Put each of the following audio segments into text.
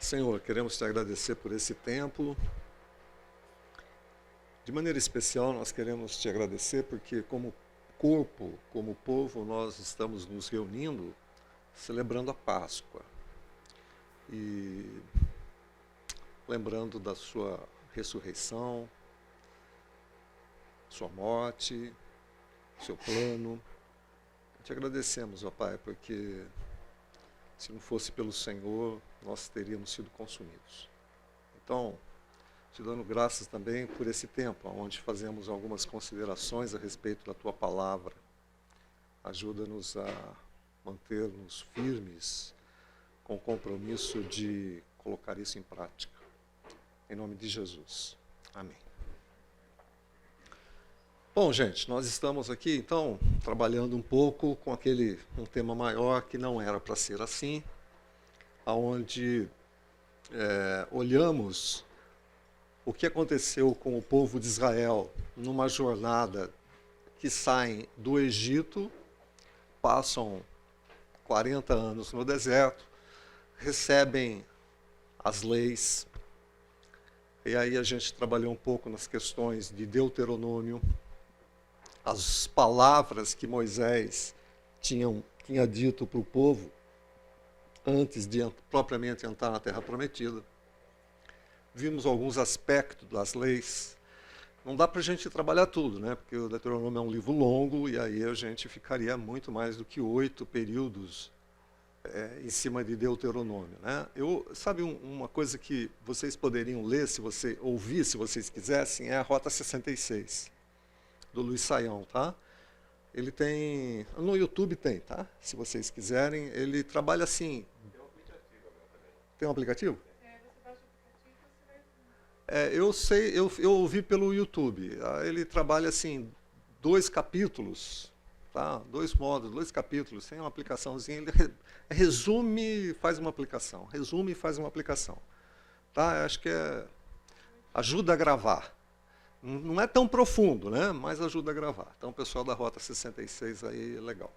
Senhor, queremos te agradecer por esse tempo. De maneira especial, nós queremos te agradecer porque, como corpo, como povo, nós estamos nos reunindo celebrando a Páscoa e lembrando da sua ressurreição, sua morte, seu plano. Te agradecemos, ó Pai, porque se não fosse pelo Senhor, nós teríamos sido consumidos. Então, te dando graças também por esse tempo, onde fazemos algumas considerações a respeito da Tua Palavra. Ajuda-nos a manter-nos firmes com o compromisso de colocar isso em prática. Em nome de Jesus. Amém. Bom, gente, nós estamos aqui, então, trabalhando um pouco com um tema maior que não era para ser assim, onde olhamos o que aconteceu com o povo de Israel numa jornada que saem do Egito, passam 40 anos no deserto, recebem as leis, e aí a gente trabalhou um pouco nas questões de Deuteronômio, as palavras que Moisés tinha dito para o povo antes de propriamente entrar na Terra Prometida. Vimos alguns aspectos das leis. Não dá para a gente trabalhar tudo, né? Porque o Deuteronômio é um livro longo e aí a gente ficaria muito mais do que 8 períodos em cima de Deuteronômio, né? Sabe uma coisa que vocês poderiam ler, se vocês quisessem, é a Rota 66. Do Luiz Saião, tá? Ele tem, no YouTube tem, tá? Se vocês quiserem, ele trabalha assim. Tem um aplicativo? Você baixa o aplicativo e você vai... Eu sei, eu ouvi pelo YouTube. Ele trabalha assim, 2 capítulos, tá? 2 módulos, 2 capítulos, tem uma aplicaçãozinha, ele resume e faz uma aplicação, resume e faz uma aplicação. Tá? Acho que ajuda a gravar. Não é tão profundo, né? Mas ajuda a gravar. Então, o pessoal da Rota 66 aí é legal.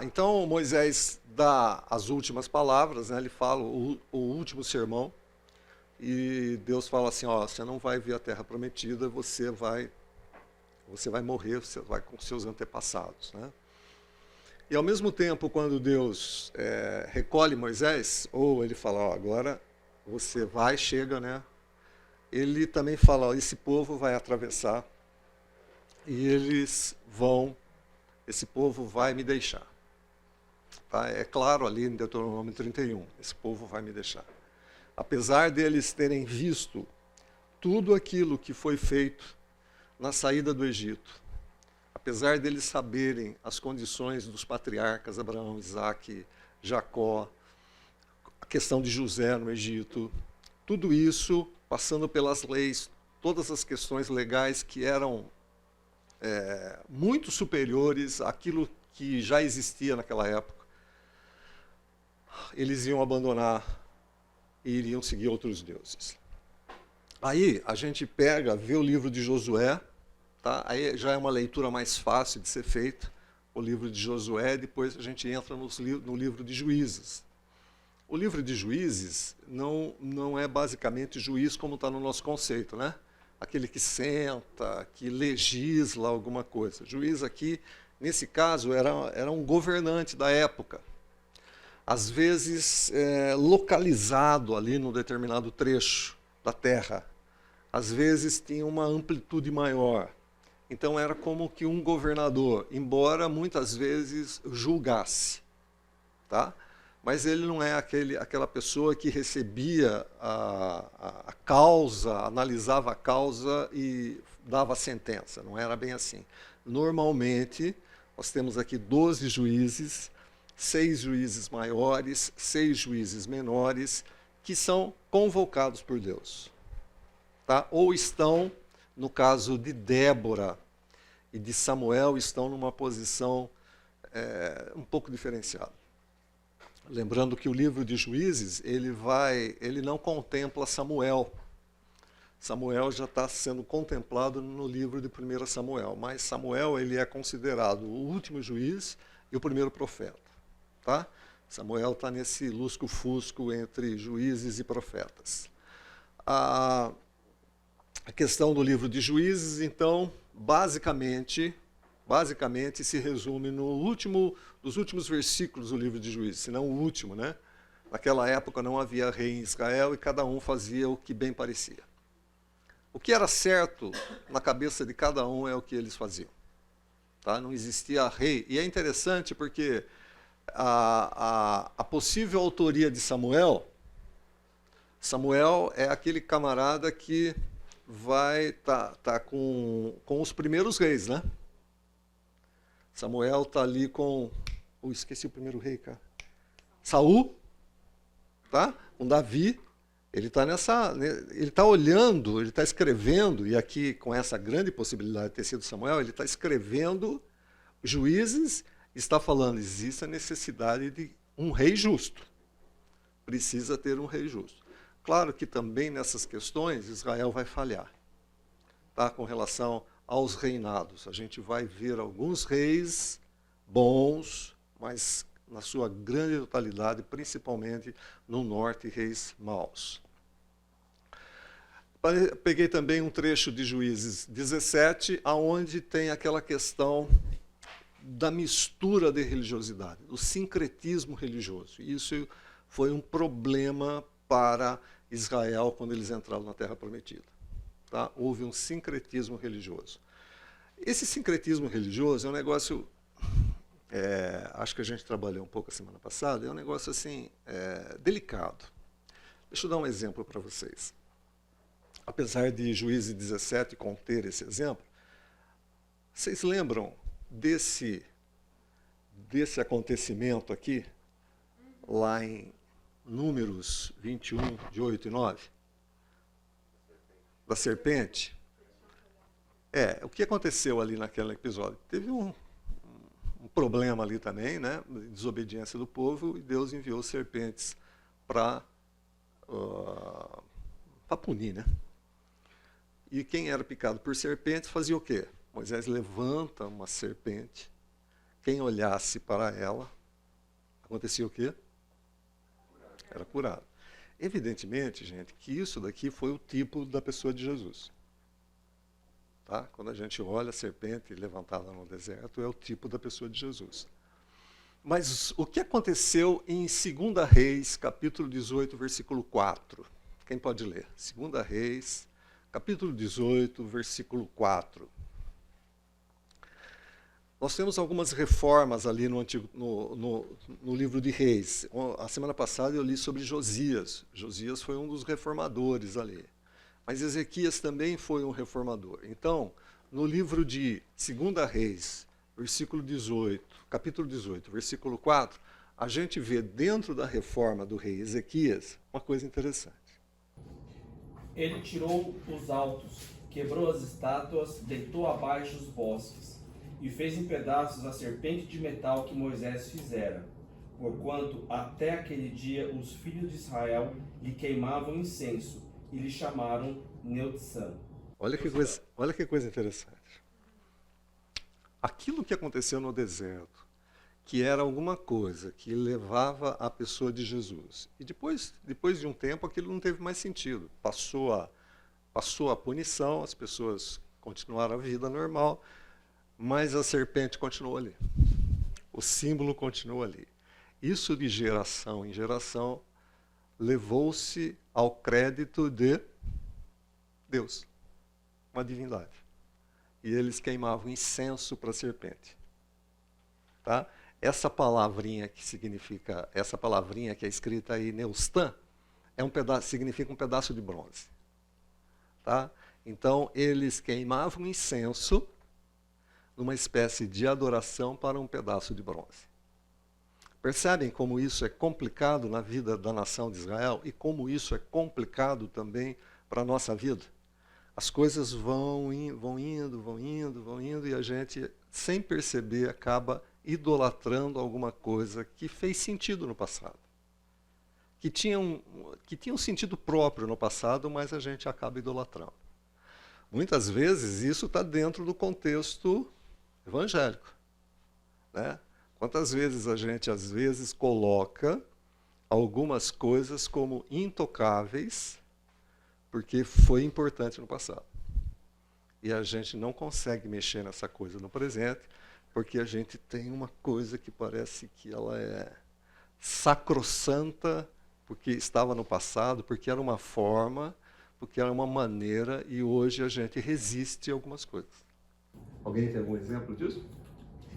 Então Moisés dá as últimas palavras, né? Ele fala o último sermão, e Deus fala assim, ó, você não vai ver a terra prometida, você vai morrer, você vai com seus antepassados, né? E ao mesmo tempo, quando Deus recolhe Moisés, ou ele fala, ó, agora você vai, chega, né? Ele também fala, ó, esse povo vai atravessar e esse povo vai me deixar. Tá? É claro ali em Deuteronômio 31, esse povo vai me deixar. Apesar deles terem visto tudo aquilo que foi feito na saída do Egito, apesar deles saberem as condições dos patriarcas, Abraão, Isaque, Jacó, a questão de José no Egito, tudo isso passando pelas leis, todas as questões legais que eram muito superiores àquilo que já existia naquela época, eles iam abandonar e iriam seguir outros deuses. Aí a gente vê o livro de Josué, tá? Aí já é uma leitura mais fácil de ser feita, o livro de Josué, depois a gente entra no livro de Juízes. O livro de Juízes não é basicamente juiz como está no nosso conceito, né? Aquele que senta, que legisla alguma coisa. Juiz aqui, nesse caso, era um governante da época, às vezes localizado ali num determinado trecho da terra, às vezes tinha uma amplitude maior. Então era como que um governador, embora muitas vezes julgasse, tá? Mas ele não é aquela pessoa que recebia a causa, analisava a causa e dava a sentença. Não era bem assim. Normalmente, nós temos aqui 12 juízes, 6 juízes maiores, 6 juízes menores, que são convocados por Deus. Tá? Ou estão, no caso de Débora e de Samuel, estão numa posição um pouco diferenciada. Lembrando que o livro de Juízes, ele não contempla Samuel. Samuel já está sendo contemplado no livro de 1 Samuel, mas Samuel ele é considerado o último juiz e o primeiro profeta. Tá? Samuel está nesse lusco-fusco entre juízes e profetas. A questão do livro de Juízes, então, basicamente se resume nos últimos versículos do livro de Juízes, se não o último, né? Naquela época não havia rei em Israel e cada um fazia o que bem parecia. O que era certo na cabeça de cada um é o que eles faziam. Tá? Não existia rei. E é interessante porque a possível autoria de Samuel é aquele camarada que vai tá com os primeiros reis, né? Samuel está ali com... esqueci o primeiro rei, cara. Saul, tá? Com Davi. Ele está olhando, ele está escrevendo, e aqui com essa grande possibilidade de ter sido Samuel, ele está escrevendo Juízes, está falando, existe a necessidade de um rei justo. Precisa ter um rei justo. Claro que também nessas questões Israel vai falhar, tá? Com relação aos reinados. A gente vai ver alguns reis bons, mas na sua grande totalidade, principalmente no norte, reis maus. Peguei também um trecho de Juízes 17, aonde tem aquela questão da mistura de religiosidade, do sincretismo religioso. Isso foi um problema para Israel quando eles entraram na Terra Prometida. Tá? Houve um sincretismo religioso. Esse sincretismo religioso é um negócio, acho que a gente trabalhou um pouco a semana passada, é um negócio assim, delicado. Deixa eu dar um exemplo para vocês. Apesar de Juízes 17 conter esse exemplo, vocês lembram desse acontecimento aqui, lá em Números 21, de 8 e 9? Da serpente? O que aconteceu ali naquele episódio? Teve um problema ali também, né? Desobediência do povo, e Deus enviou serpentes para punir, né? E quem era picado por serpentes fazia o quê? Moisés levanta uma serpente, quem olhasse para ela, acontecia o quê? Era curado. Evidentemente, gente, que isso daqui foi o tipo da pessoa de Jesus. Tá? Quando a gente olha a serpente levantada no deserto, é o tipo da pessoa de Jesus. Mas o que aconteceu em 2 Reis, capítulo 18, versículo 4? Quem pode ler? 2 Reis, capítulo 18, versículo 4. Nós temos algumas reformas ali no livro de Reis. A semana passada eu li sobre Josias. Josias foi um dos reformadores ali. Mas Ezequias também foi um reformador. Então, no livro de 2 Reis, capítulo 18, versículo 4, a gente vê dentro da reforma do rei Ezequias uma coisa interessante. Ele tirou os altos, quebrou as estátuas, deitou abaixo os bosques, e fez em pedaços a serpente de metal que Moisés fizera, porquanto até aquele dia os filhos de Israel lhe queimavam incenso, e lhe chamaram Neutzã. Olha que coisa interessante. Aquilo que aconteceu no deserto, que era alguma coisa que levava a pessoa de Jesus, e depois de um tempo aquilo não teve mais sentido. Passou a punição, as pessoas continuaram a vida normal, mas a serpente continuou ali. O símbolo continuou ali. Isso de geração em geração levou-se ao crédito de Deus, uma divindade. E eles queimavam incenso para a serpente. Tá? Essa palavrinha que é escrita aí, Neustã, significa um pedaço de bronze. Tá? Então, eles queimavam incenso numa espécie de adoração para um pedaço de bronze. Percebem como isso é complicado na vida da nação de Israel e como isso é complicado também para a nossa vida? As coisas vão indo, e a gente, sem perceber, acaba idolatrando alguma coisa que fez sentido no passado. Que tinha um sentido próprio no passado, mas a gente acaba idolatrando. Muitas vezes isso está dentro do contexto evangélico, né? Quantas vezes a gente, às vezes, coloca algumas coisas como intocáveis, porque foi importante no passado. E a gente não consegue mexer nessa coisa no presente, porque a gente tem uma coisa que parece que ela é sacrossanta, porque estava no passado, porque era uma forma, porque era uma maneira, e hoje a gente resiste a algumas coisas. Alguém tem algum exemplo disso?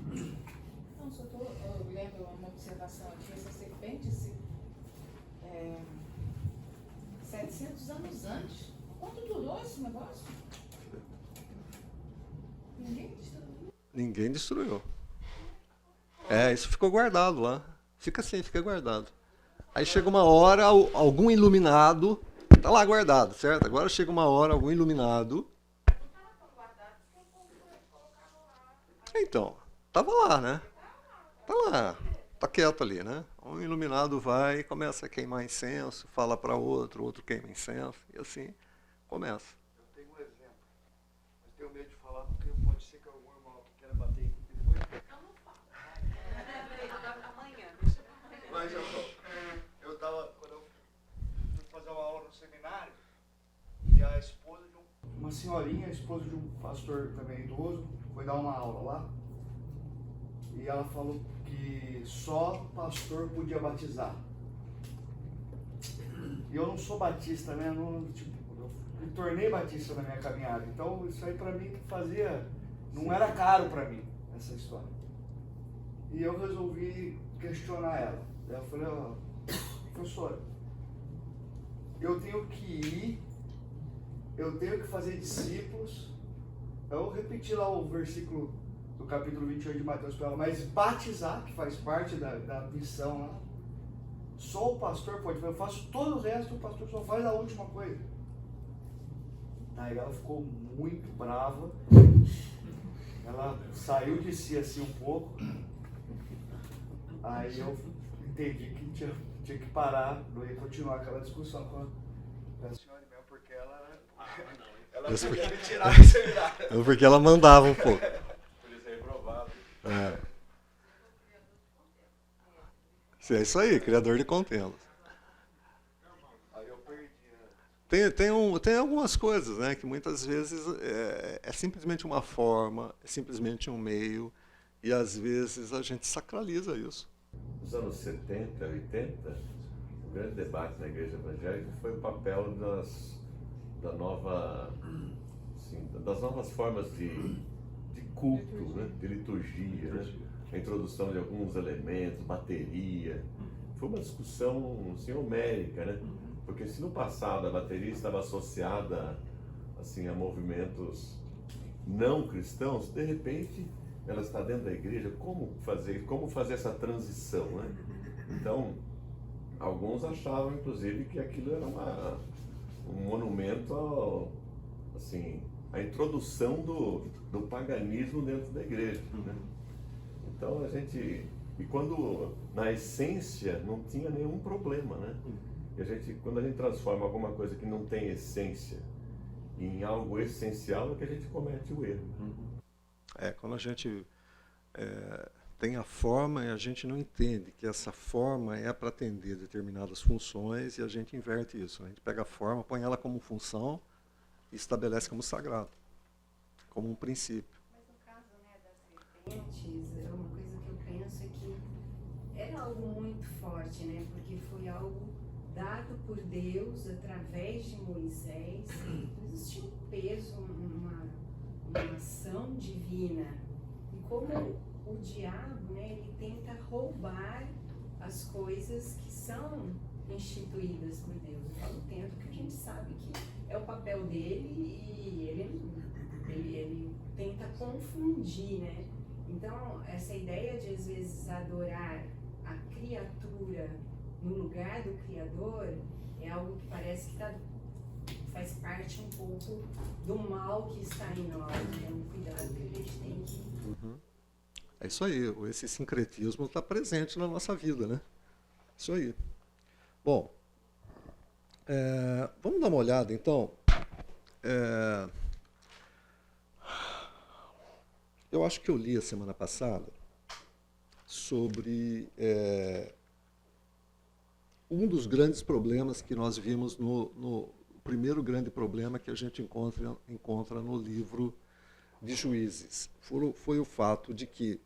Não, só estou lendo uma observação aqui. Essa serpente, 700 anos antes. Quanto durou esse negócio? Ninguém destruiu. Ninguém destruiu. Isso ficou guardado lá. Fica assim, fica guardado. Aí chega uma hora, algum iluminado, tá lá guardado, certo? Agora chega uma hora, algum iluminado. Então, tava lá, né? Tá lá, tá quieto ali, né? Um iluminado vai e começa a queimar incenso, fala para outro, outro queima incenso, e assim começa. Eu tenho um exemplo, mas tenho medo de falar porque pode ser que algum irmão que queira bater aqui depois. Não fala. Amanhã. Mas eu tava, quando eu fui fazer uma aula no seminário, e a esposa de uma senhorinha, a esposa de um pastor também idoso, foi dar uma aula lá, e ela falou que só pastor podia batizar. E eu não sou batista, né? Eu me tornei batista na minha caminhada. Então isso aí pra mim não era caro pra mim, essa história. E eu resolvi questionar ela. Eu falei, professora, eu tenho que fazer discípulos. Eu repeti lá o versículo do capítulo 28 de Mateus para ela, mas batizar, que faz parte da missão lá, só o pastor pode fazer. Eu faço todo o resto, o pastor só faz a última coisa. Aí ela ficou muito brava, ela saiu de si assim um pouco. Aí eu entendi que tinha que parar, não ia continuar aquela discussão com a senhora mesmo, porque ela podia me tirar do seminário. Porque ela mandava um pouco. Por isso é reprovável. É isso aí, criador de contendas. Aí eu perdi. Tem algumas coisas, né, que muitas vezes é simplesmente uma forma, é simplesmente um meio, e às vezes a gente sacraliza isso. Nos anos 70, 80, o grande debate na igreja evangélica foi o papel das novas formas de culto, né? De liturgia, né? A introdução de alguns elementos, bateria. Foi uma discussão assim, homérica, né? Porque se no passado a bateria estava associada assim, a movimentos não cristãos, de repente ela está dentro da igreja. Como fazer essa transição, né? Então, alguns achavam inclusive que aquilo era um monumento à introdução do paganismo dentro da igreja, né? Então e quando na essência não tinha nenhum problema, né? E quando a gente transforma alguma coisa que não tem essência em algo essencial, é que a gente comete o erro. Quando a gente tem a forma e a gente não entende que essa forma é para atender determinadas funções, e a gente inverte isso. A gente pega a forma, põe ela como função e estabelece como sagrado, como um princípio. Mas no caso, né, das serpentes, uma coisa que eu penso é que era algo muito forte, né? Porque foi algo dado por Deus através de Moisés. Existia um peso, uma ação divina. E como o diabo, né, ele tenta roubar as coisas que são instituídas por Deus. Eu falo tento porque a gente sabe que é o papel dele, e ele tenta confundir, né? Então, essa ideia de, às vezes, adorar a criatura no lugar do Criador é algo que parece que faz parte um pouco do mal que está em nós. É um cuidado que a gente tem que... É isso aí, esse sincretismo está presente na nossa vida, né? Isso aí. Bom, vamos dar uma olhada, então. Eu acho que eu li a semana passada sobre um dos grandes problemas que nós vimos no primeiro grande problema que a gente encontra no livro de Juízes. Foi o fato de que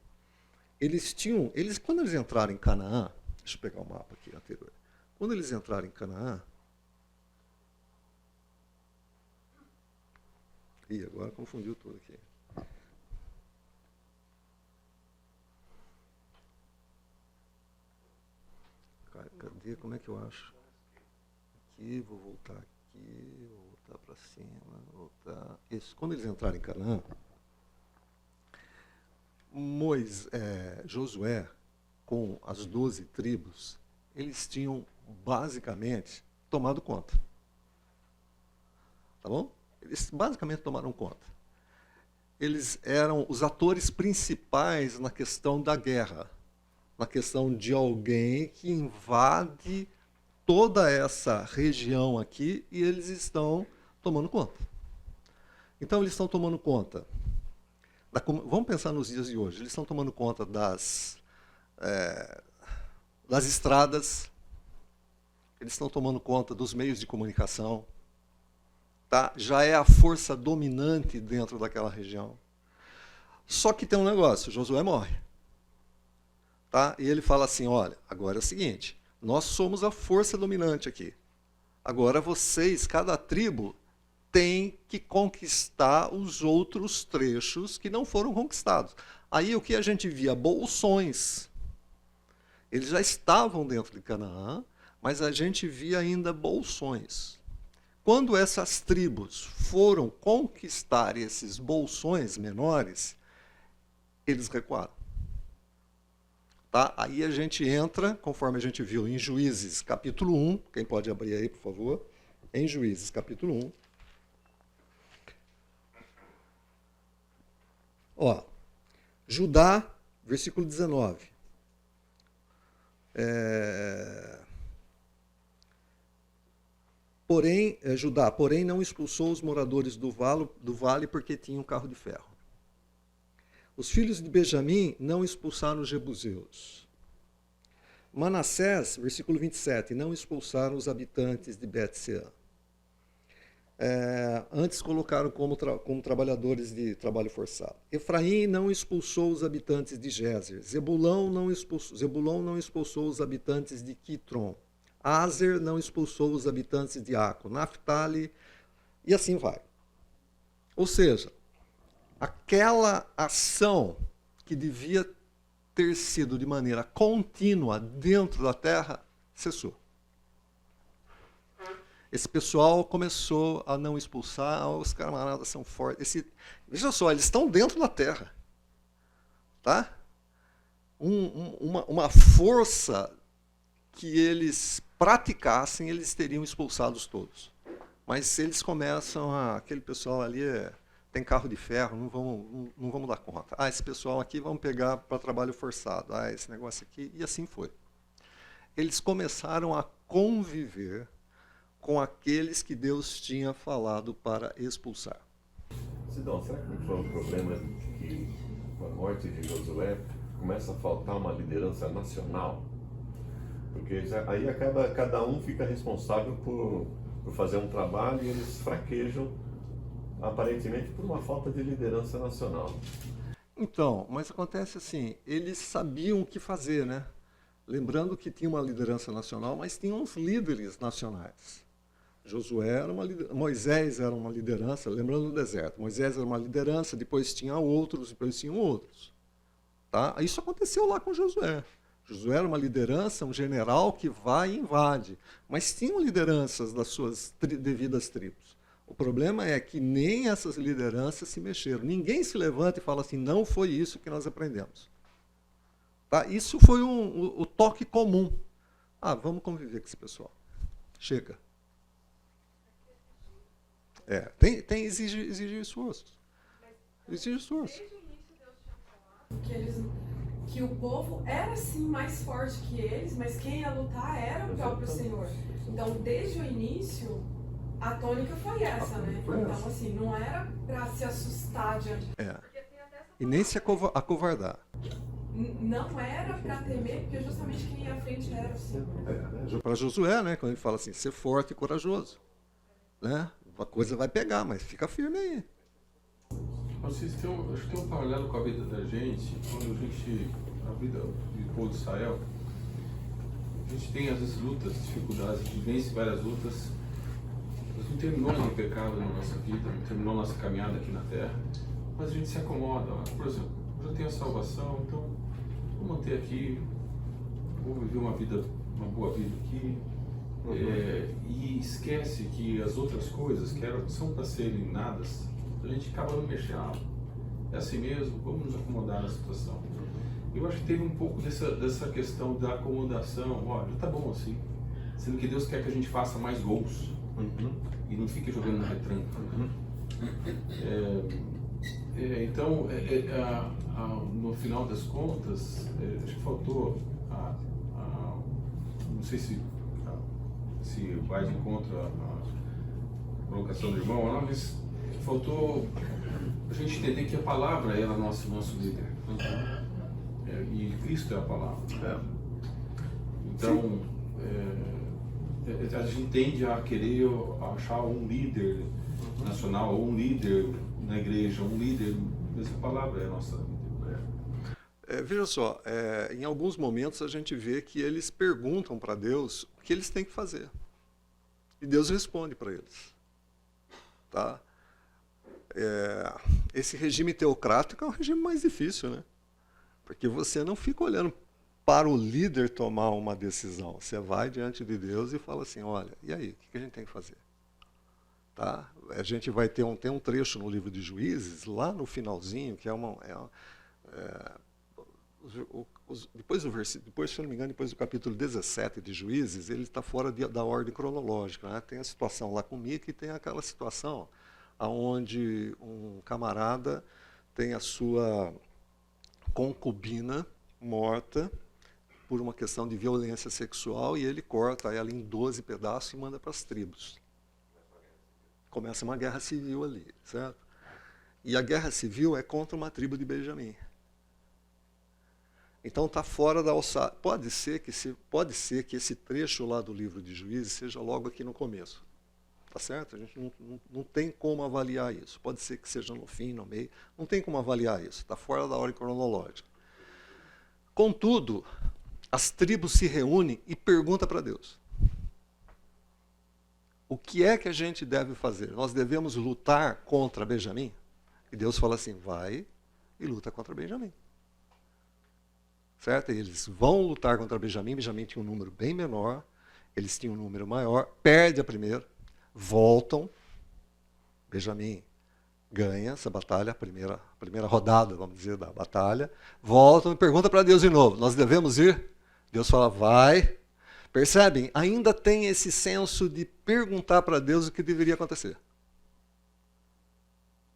quando eles entraram em Canaã, deixa eu pegar o mapa aqui anterior, quando eles entraram em Canaã, agora confundiu tudo aqui. Cadê? Como é que eu acho? Aqui, vou voltar aqui, vou voltar para cima, voltar. Isso. Quando eles entraram em Canaã, Josué, com as 12 tribos, eles tinham basicamente tomado conta. Tá bom? Eles basicamente tomaram conta. Eles eram os atores principais na questão da guerra, na questão de alguém que invade toda essa região aqui e eles estão tomando conta. Então, eles estão tomando conta. Vamos pensar nos dias de hoje. Eles estão tomando conta das estradas, eles estão tomando conta dos meios de comunicação. Tá? Já é a força dominante dentro daquela região. Só que tem um negócio, Josué morre. Tá? E ele fala assim, olha, agora é o seguinte, nós somos a força dominante aqui. Agora vocês, cada tribo, tem que conquistar os outros trechos que não foram conquistados. Aí o que a gente via? Bolsões. Eles já estavam dentro de Canaã, mas a gente via ainda bolsões. Quando essas tribos foram conquistar esses bolsões menores, eles recuaram. Tá? Aí a gente entra, conforme a gente viu em Juízes, capítulo 1, quem pode abrir aí, por favor? Em Juízes, capítulo 1. Ó, Judá, versículo 19. Judá, porém, não expulsou os moradores do vale porque tinham um carro de ferro. Os filhos de Benjamim não expulsaram os jebuseus. Manassés, versículo 27, não expulsaram os habitantes de Bet-sean. Antes colocaram como trabalhadores de trabalho forçado. Efraim não expulsou os habitantes de Gézer. Zebulão não expulsou os habitantes de Quitron. Aser não expulsou os habitantes de Aco. Naftali, e assim vai. Ou seja, aquela ação que devia ter sido de maneira contínua dentro da terra, cessou. Esse pessoal começou a não expulsar, os camaradas são fortes. Veja só, eles estão dentro da terra. Tá? Uma força que eles praticassem, eles teriam expulsados todos. Mas se eles começam aquele pessoal ali tem carro de ferro, não vamos dar conta. Esse pessoal aqui vamos pegar para trabalho forçado. Esse negócio aqui, e assim foi. Eles começaram a conviver com aqueles que Deus tinha falado para expulsar. Sidão, será que não foi um problema que com a morte de Josué começa a faltar uma liderança nacional? Porque aí acaba, cada um fica responsável por fazer um trabalho e eles fraquejam aparentemente por uma falta de liderança nacional. Então, mas acontece assim, eles sabiam o que fazer, né? Lembrando que tinha uma liderança nacional, mas tinha uns líderes nacionais. Moisés era uma liderança, lembrando do deserto. Moisés era uma liderança, depois tinha outros, depois tinham outros. Tá? Isso aconteceu lá com Josué. Josué era uma liderança, um general que vai e invade. Mas tinham lideranças das suas devidas tribos. O problema é que nem essas lideranças se mexeram. Ninguém se levanta e fala assim, não foi isso que nós aprendemos. Tá? Isso foi o toque comum. Vamos conviver com esse pessoal. Chega. Exige esforço. Exige esforço. Desde o início Deus tinha falado que o povo era sim mais forte que eles, mas quem ia lutar era o próprio Senhor. Então, desde o início, a tônica foi essa, né? Então, assim, não era para se assustar diante. E nem se acovardar. não era para temer, porque justamente quem ia à frente era o Senhor. Para Josué, né, quando ele fala assim, ser forte e corajoso. Né? A coisa vai pegar, mas fica firme aí. Vocês acho que tem um paralelo com a vida da gente, quando a vida do povo de Israel, a gente tem às vezes lutas, dificuldades, a gente vence várias lutas, mas não terminou nenhum pecado na nossa vida, não terminou nossa caminhada aqui na Terra, mas a gente se acomoda. Por exemplo, eu já tenho a salvação, então vou manter aqui, vou viver uma boa vida aqui, e esquece que as outras coisas que são para serem nadas, a gente acaba não mexendo. É assim mesmo, vamos nos acomodar na situação. Eu acho que teve um pouco dessa questão da acomodação. Olha, tá bom assim, sendo que Deus quer que a gente faça mais gols e não fique jogando na retranca. Então, no final das contas, acho que faltou não sei se vai de encontro à colocação do irmão, não, mas faltou a gente entender que a palavra era nosso líder. E Cristo é a palavra. Então, a gente tende a querer achar um líder nacional, ou um líder na igreja, um líder, mas a palavra é a nossa líder. Veja só, em alguns momentos a gente vê que eles perguntam para Deus o que eles têm que fazer. E Deus responde para eles. Tá? Esse regime teocrático é um regime mais difícil, né? Porque você não fica olhando para o líder tomar uma decisão. Você vai diante de Deus e fala assim, olha, e aí, o que a gente tem que fazer? Tá? A gente vai ter tem um trecho no livro de Juízes, lá no finalzinho, que depois, se eu não me engano, depois do capítulo 17 de Juízes, ele está fora da ordem cronológica. Né? Tem a situação lá com Mica e tem aquela situação onde um camarada tem a sua concubina morta por uma questão de violência sexual e ele corta ela em 12 pedaços e manda para as tribos. Começa uma guerra civil ali, certo? E a guerra civil é contra uma tribo de Benjamim. Então está fora da alçada. Pode ser que esse trecho lá do livro de Juízes seja logo aqui no começo. Tá certo? A gente não tem como avaliar isso. Pode ser que seja no fim, no meio. Não tem como avaliar isso. Está fora da ordem cronológica. Contudo, as tribos se reúnem e perguntam para Deus. O que é que a gente deve fazer? Nós devemos lutar contra Benjamim? E Deus fala assim, vai e luta contra Benjamim. Certo? E eles vão lutar contra Benjamim. Benjamim tinha um número bem menor. Eles tinham um número maior. Perde a primeira. Voltam. Benjamim ganha essa batalha, a primeira rodada, vamos dizer, da batalha. Voltam e perguntam para Deus de novo, nós devemos ir? Deus fala, vai. Percebem? Ainda tem esse senso de perguntar para Deus o que deveria acontecer.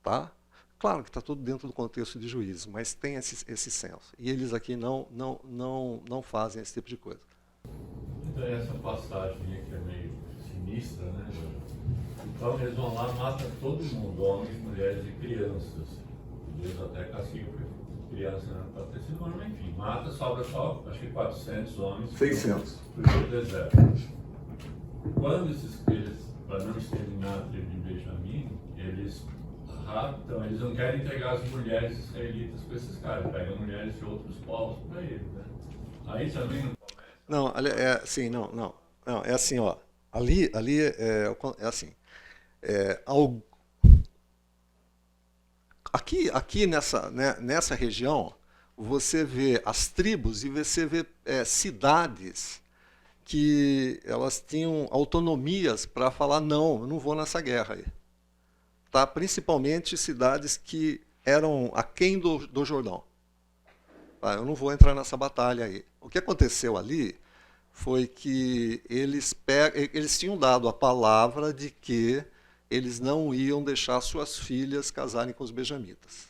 Tá? Claro que está tudo dentro do contexto de Juízes, mas tem esse senso. E eles aqui não fazem esse tipo de coisa. Então essa passagem aqui é meio sinistra, né? Então eles vão lá, matam todo mundo, homens, mulheres e crianças. Deus até castiga, porque criança não era para ter sido, mas enfim, mata, sobra só, acho que 400 homens. 600. Pro deserto. Quando eles, para não exterminar a tribo de Benjamim, eles raptam, eles não querem entregar as mulheres israelitas para esses caras, pegam mulheres de outros povos para eles, né? Aí também não começa. Não, é assim, não, é assim, ó. Ali é assim. Aqui nessa região, você vê as tribos e você vê cidades que elas tinham autonomias para falar, não, eu não vou nessa guerra aí. Tá? Principalmente cidades que eram aquém do Jordão. Tá? Eu não vou entrar nessa batalha aí. O que aconteceu ali foi que eles tinham dado a palavra de que eles não iam deixar suas filhas casarem com os benjamitas.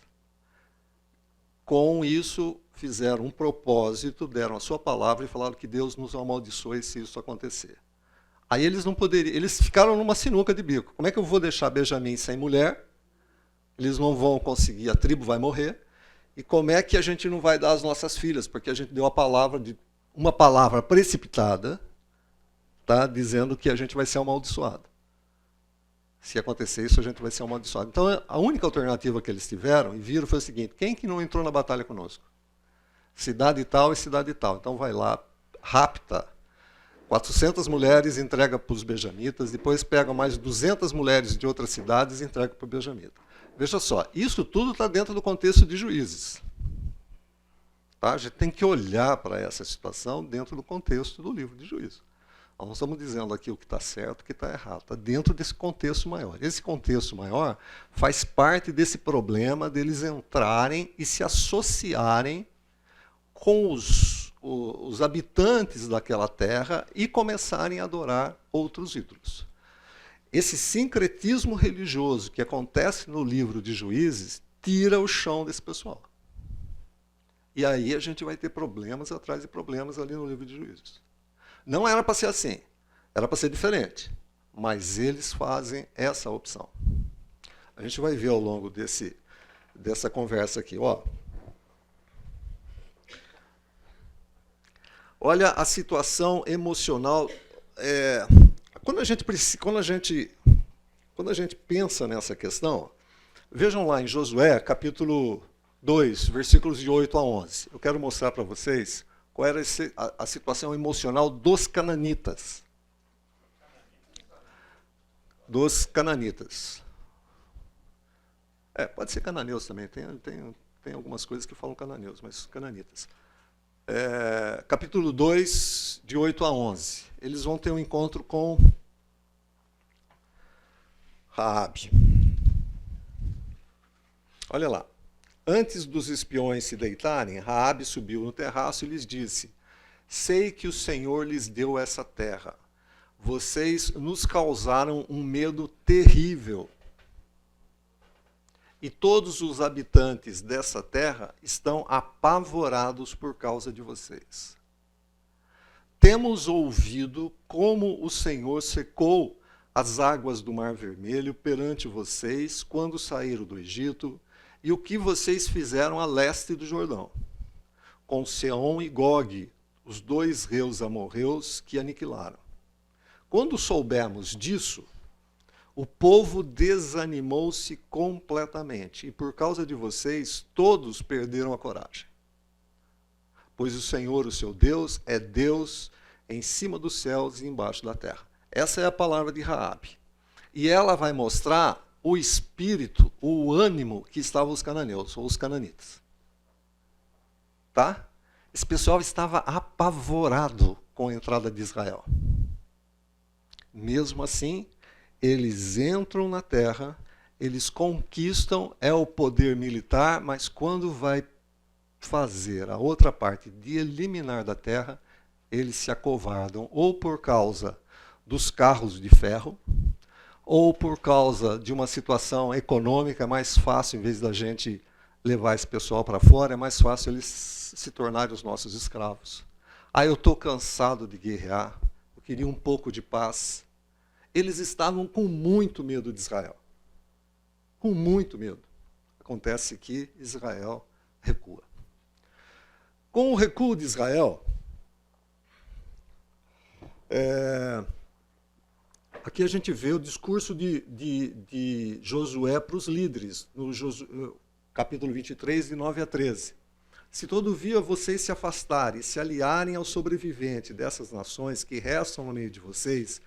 Com isso, fizeram um propósito, deram a sua palavra e falaram que Deus nos amaldiçoe se isso acontecer. Aí eles não poderiam, eles ficaram numa sinuca de bico. Como é que eu vou deixar Benjamim sem mulher? Eles não vão conseguir, a tribo vai morrer. E como é que a gente não vai dar as nossas filhas? Porque a gente deu uma palavra precipitada, tá? Dizendo que a gente vai ser amaldiçoado. Se acontecer isso, a gente vai ser amaldiçoado. Então, a única alternativa que eles tiveram e viram foi o seguinte: quem que não entrou na batalha conosco? Cidade tal e cidade tal. Então vai lá, rapta 400 mulheres, entrega para os benjamitas, depois pega mais 200 mulheres de outras cidades e entrega para o benjamita. Veja só, isso tudo está dentro do contexto de Juízes. Tá? A gente tem que olhar para essa situação dentro do contexto do livro de Juízes. Nós não estamos dizendo aqui o que está certo e o que está errado. Está dentro desse contexto maior. Esse contexto maior faz parte desse problema deles entrarem e se associarem com os habitantes daquela terra e começarem a adorar outros ídolos. Esse sincretismo religioso que acontece no livro de Juízes tira o chão desse pessoal. E aí a gente vai ter problemas atrás de problemas ali no livro de Juízes. Não era para ser assim, era para ser diferente, mas eles fazem essa opção. A gente vai ver ao longo dessa conversa aqui. Olha a situação emocional. Quando a gente pensa nessa questão, vejam lá em Josué, capítulo 2, versículos de 8 a 11. Eu quero mostrar para vocês qual era a situação emocional dos cananitas. Dos cananitas. Pode ser cananeus também, tem algumas coisas que falam cananeus, mas cananitas. Capítulo 2, de 8 a 11. Eles vão ter um encontro com Raabe. Olha lá. Antes dos espiões se deitarem, Raabe subiu no terraço e lhes disse: sei que o Senhor lhes deu essa terra. Vocês nos causaram um medo terrível. E todos os habitantes dessa terra estão apavorados por causa de vocês. Temos ouvido como o Senhor secou as águas do Mar Vermelho perante vocês quando saíram do Egito, e o que vocês fizeram a leste do Jordão, com Seom e Gog, os dois reis amorreus que aniquilaram. Quando soubemos disso, o povo desanimou-se completamente, e por causa de vocês, todos perderam a coragem. Pois o Senhor, o seu Deus, é Deus em cima dos céus e embaixo da terra. Essa é a palavra de Raabe. E ela vai mostrar o espírito, o ânimo que estavam os cananeus, ou os cananitas. Tá? Esse pessoal estava apavorado com a entrada de Israel. Mesmo assim, eles entram na terra, eles conquistam, o poder militar, mas quando vai fazer a outra parte de eliminar da terra, eles se acovardam, ou por causa dos carros de ferro, ou por causa de uma situação econômica mais fácil, em vez da gente levar esse pessoal para fora, é mais fácil eles se tornarem os nossos escravos. Eu estou cansado de guerrear, eu queria um pouco de paz. Eles estavam com muito medo de Israel. Com muito medo. Acontece que Israel recua. Com o recuo de Israel, aqui a gente vê o discurso de Josué para os líderes, no capítulo 23, de 9 a 13. Se todavia vocês se afastarem e se aliarem aos sobreviventes dessas nações que restam no meio de vocês,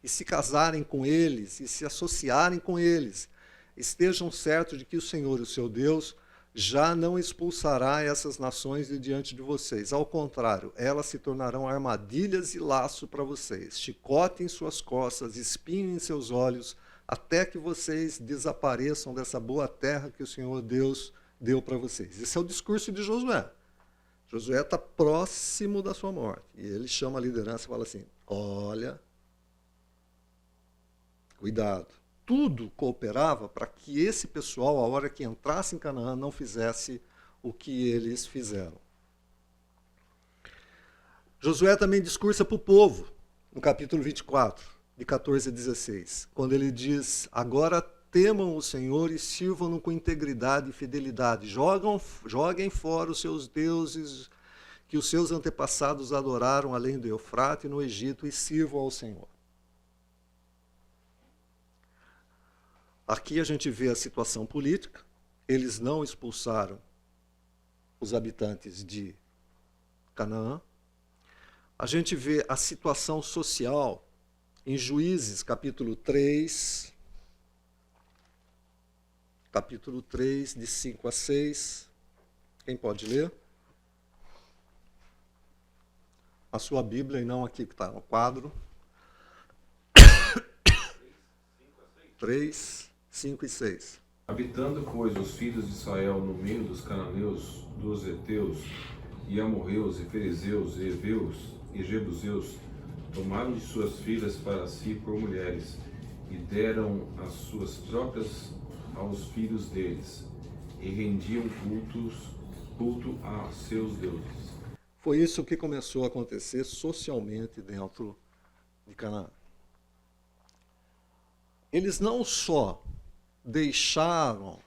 e se casarem com eles, e se associarem com eles, estejam certos de que o Senhor, o seu Deus, já não expulsará essas nações de diante de vocês. Ao contrário, elas se tornarão armadilhas e laço para vocês, chicote em suas costas, espinho em seus olhos, até que vocês desapareçam dessa boa terra que o Senhor Deus deu para vocês. Esse é o discurso de Josué. Josué está próximo da sua morte. E ele chama a liderança e fala assim: olha, cuidado. Tudo cooperava para que esse pessoal, a hora que entrasse em Canaã, não fizesse o que eles fizeram. Josué também discursa para o povo, no capítulo 24, de 14 a 16, quando ele diz: agora temam o Senhor e sirvam-no com integridade e fidelidade. Joguem fora os seus deuses que os seus antepassados adoraram além do Eufrate no Egito e sirvam ao Senhor. Aqui a gente vê a situação política. Eles não expulsaram os habitantes de Canaã. A gente vê a situação social em Juízes, capítulo 3, de 5 a 6. Quem pode ler? A sua Bíblia e não aqui que está no quadro. 3, 5 e 6. Habitando, pois, os filhos de Israel no meio dos cananeus, dos heteus, e amorreus, e fariseus, e heveus, e jebuseus, tomaram de suas filhas para si por mulheres, e deram as suas próprias aos filhos deles, e rendiam culto a seus deuses. Foi isso que começou a acontecer socialmente dentro de Canaã. Eles não só deixaram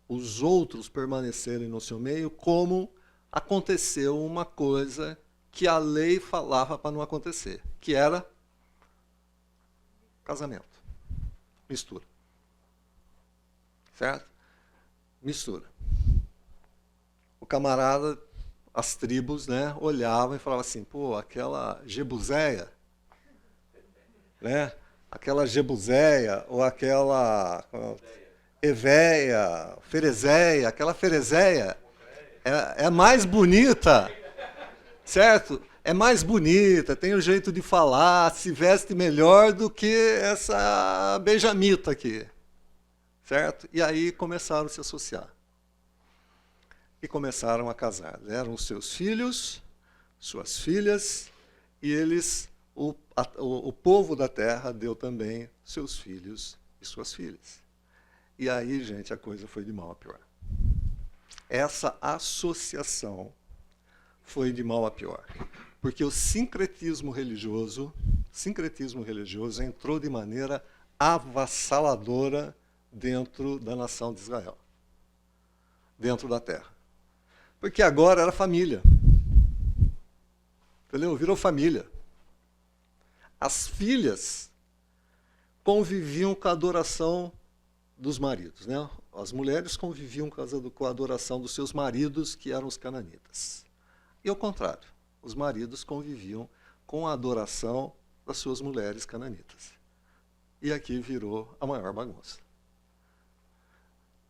os outros permanecerem no seu meio, como aconteceu uma coisa que a lei falava para não acontecer, que era casamento, mistura. Certo? Mistura. O camarada, as tribos, né, olhavam e falavam assim, pô, aquela Jebuseia, né? Aquela Jebuseia, ou aquela Eveia, Ferezeia, aquela Ferezeia é mais bonita, certo? É mais bonita, tem o jeito de falar, se veste melhor do que essa Benjamita aqui, certo? E aí começaram a se associar. E começaram a casar. Eram os seus filhos, suas filhas, e eles, o povo da terra deu também seus filhos e suas filhas. E aí, gente, a coisa foi de mal a pior. Essa associação foi de mal a pior. Porque o sincretismo religioso entrou de maneira avassaladora dentro da nação de Israel, dentro da terra. Porque agora era família. Entendeu? Virou família. As filhas conviviam com a adoração dos maridos, né? As mulheres conviviam com a adoração dos seus maridos, que eram os cananitas. E ao contrário, os maridos conviviam com a adoração das suas mulheres cananitas. E aqui virou a maior bagunça.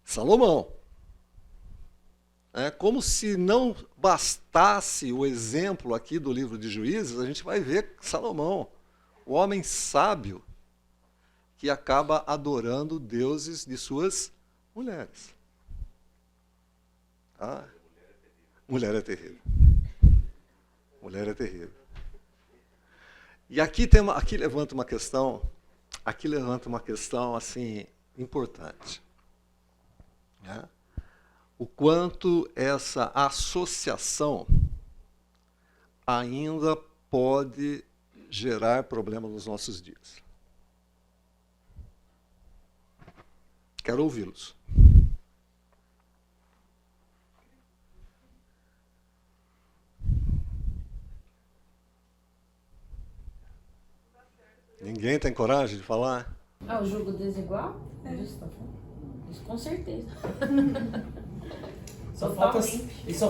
Salomão. É como se não bastasse o exemplo aqui do livro de Juízes, a gente vai ver Salomão, o homem sábio, que acaba adorando deuses de suas mulheres. Ah, mulher é terrível. Mulher é terrível. E aqui levanta uma questão assim importante, né? O quanto essa associação ainda pode gerar problemas nos nossos dias. Quero ouvi-los. Ninguém tem coragem de falar? Ah, o jogo desigual? Isso com certeza. Só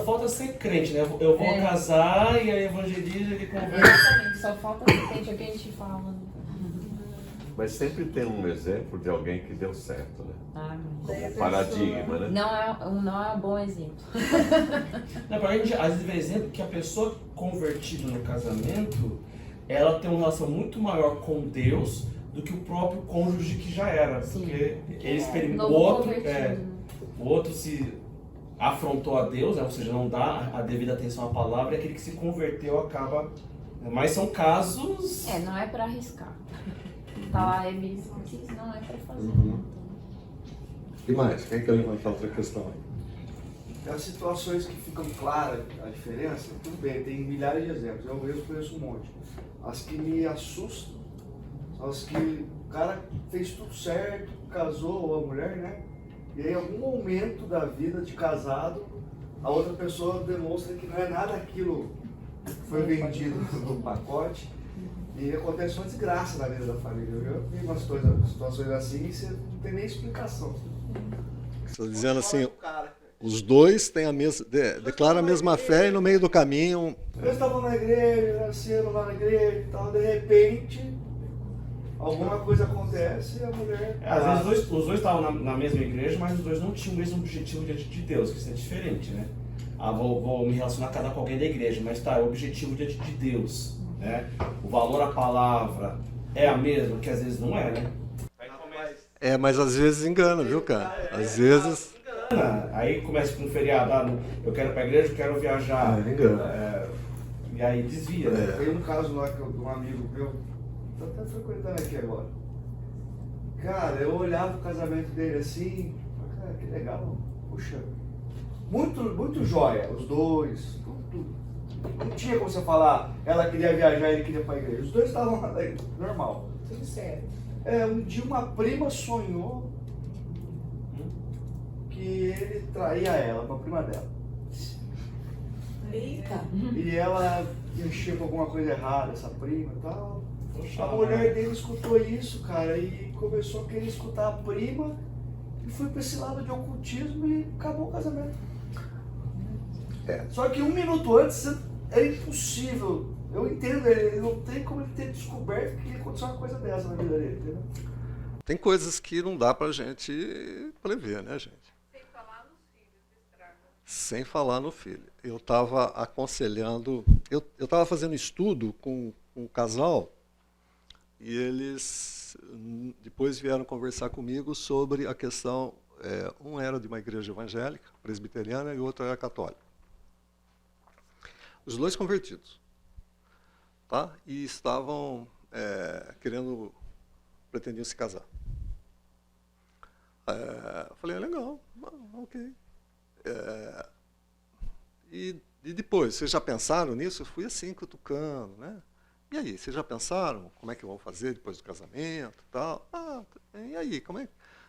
falta ser crente, né? Eu vou casar e aí evangeliza e conversa. Exatamente, só falta ser crente, é o que a gente fala. Né? Mas sempre tem um exemplo de alguém que deu certo, né? Ah, Como paradigma, né? Não é um bom exemplo. Não, pra gente, às vezes, vê exemplo que a pessoa convertida no casamento, ela tem uma relação muito maior com Deus do que o próprio cônjuge que já era. Sim. Porque ele experimenta. Novo O outro se afrontou a Deus, né? Ou seja, não dá a devida atenção à palavra, e aquele que se converteu acaba. Mas são casos. Não é pra arriscar. Tá, a Emily disse, não é pra fazer. E mais? Quem quer levantar outra questão aí? As situações que ficam claras a diferença, tudo bem, tem milhares de exemplos, eu mesmo conheço um monte. As que me assustam são Aos que o cara fez tudo certo, casou, ou a mulher, né? E aí, em algum momento da vida de casado, a outra pessoa demonstra que não é nada aquilo que foi vendido no pacote. E acontece uma desgraça na vida da família. Eu vi umas situações assim e você não tem nem explicação. Estou dizendo assim, os dois têm a mesma, declaram a mesma fé e no meio do caminho... Eles estavam na igreja, nasceram lá na igreja e tal, de repente, alguma coisa acontece e a mulher... Às vezes os dois estavam na mesma igreja, mas os dois não tinham o mesmo objetivo diante de Deus, que isso é diferente, né? Vou me relacionar com alguém da igreja, mas tá, é o objetivo diante de Deus, né? O valor à palavra é a mesma, que às vezes não é, né? mas às vezes engana, viu, cara? Às vezes... Aí começa com um feriado, eu quero ir pra igreja, eu quero viajar. E aí desvia, né? Tem um caso lá de um amigo meu, tô até frequentando aqui agora. Cara, eu olhava o casamento dele assim, cara, que legal, puxa, muito joia, os dois, tudo. Não tinha como você falar, ela queria viajar e ele queria ir pra igreja. Os dois estavam lá, normal. Tudo certo. Um dia uma prima sonhou que ele traía ela, uma prima dela. Eita. E ela mexia com alguma coisa errada, essa prima e tal. A mulher dele escutou isso, cara, e começou a querer escutar a prima e foi pra esse lado de ocultismo e acabou o casamento. Só que 1 minuto antes era impossível. Eu entendo ele não tem como ele ter descoberto que aconteceu uma coisa dessa na vida dele, entendeu? Tem coisas que não dá pra gente prever, né, gente? Sem falar no filho. Eu estava aconselhando, eu estava fazendo estudo com um casal e eles depois vieram conversar comigo sobre a questão, um era de uma igreja evangélica, presbiteriana, e o outro era católico. Os dois convertidos, tá? E estavam pretendiam se casar. Eu falei, legal, ok. E depois, vocês já pensaram nisso? Eu fui assim, cutucando, né? E aí, vocês já pensaram como é que vão fazer depois do casamento e tal? E aí,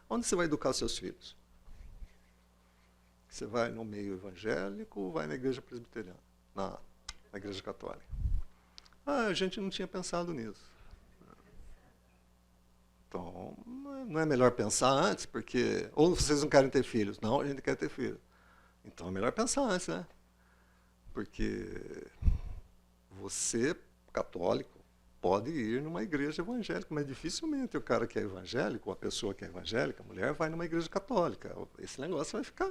onde você vai educar seus filhos? Você vai no meio evangélico ou vai na igreja presbiteriana? Na igreja católica? A gente não tinha pensado nisso. Então, não é melhor pensar antes, porque... Ou vocês não querem ter filhos? Não, a gente quer ter filhos. Então é melhor pensar antes, né? Porque você, católico, pode ir numa igreja evangélica, mas dificilmente o cara que é evangélico, ou a pessoa que é evangélica, a mulher, vai numa igreja católica. Esse negócio vai ficar,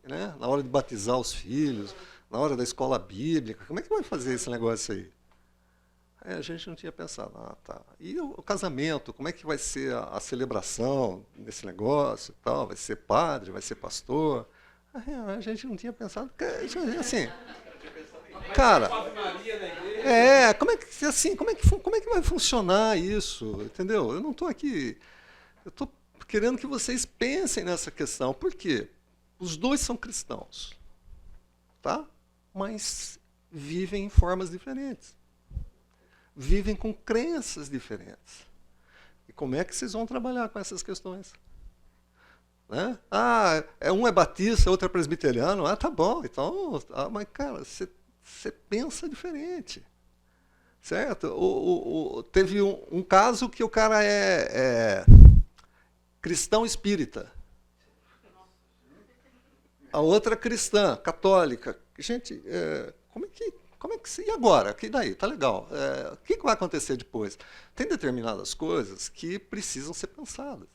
né? Na hora de batizar os filhos, na hora da escola bíblica, como é que vai fazer esse negócio aí? A gente não tinha pensado, tá. E o casamento, como é que vai ser a celebração desse negócio e tal? Vai ser padre, vai ser pastor? A gente não tinha pensado, assim, cara, como é que vai funcionar isso, entendeu? Eu não estou aqui, eu estou querendo que vocês pensem nessa questão, por quê? Os dois são cristãos, tá? Mas vivem em formas diferentes, vivem com crenças diferentes. E como é que vocês vão trabalhar com essas questões? Né? Um é batista, outro é presbiteriano. Tá bom, então... mas, cara, você pensa diferente. Certo? Teve um caso que o cara é cristão espírita. A outra é cristã, católica. Gente, como é que... E agora? Que daí? Tá legal. O que vai acontecer depois? Tem determinadas coisas que precisam ser pensadas.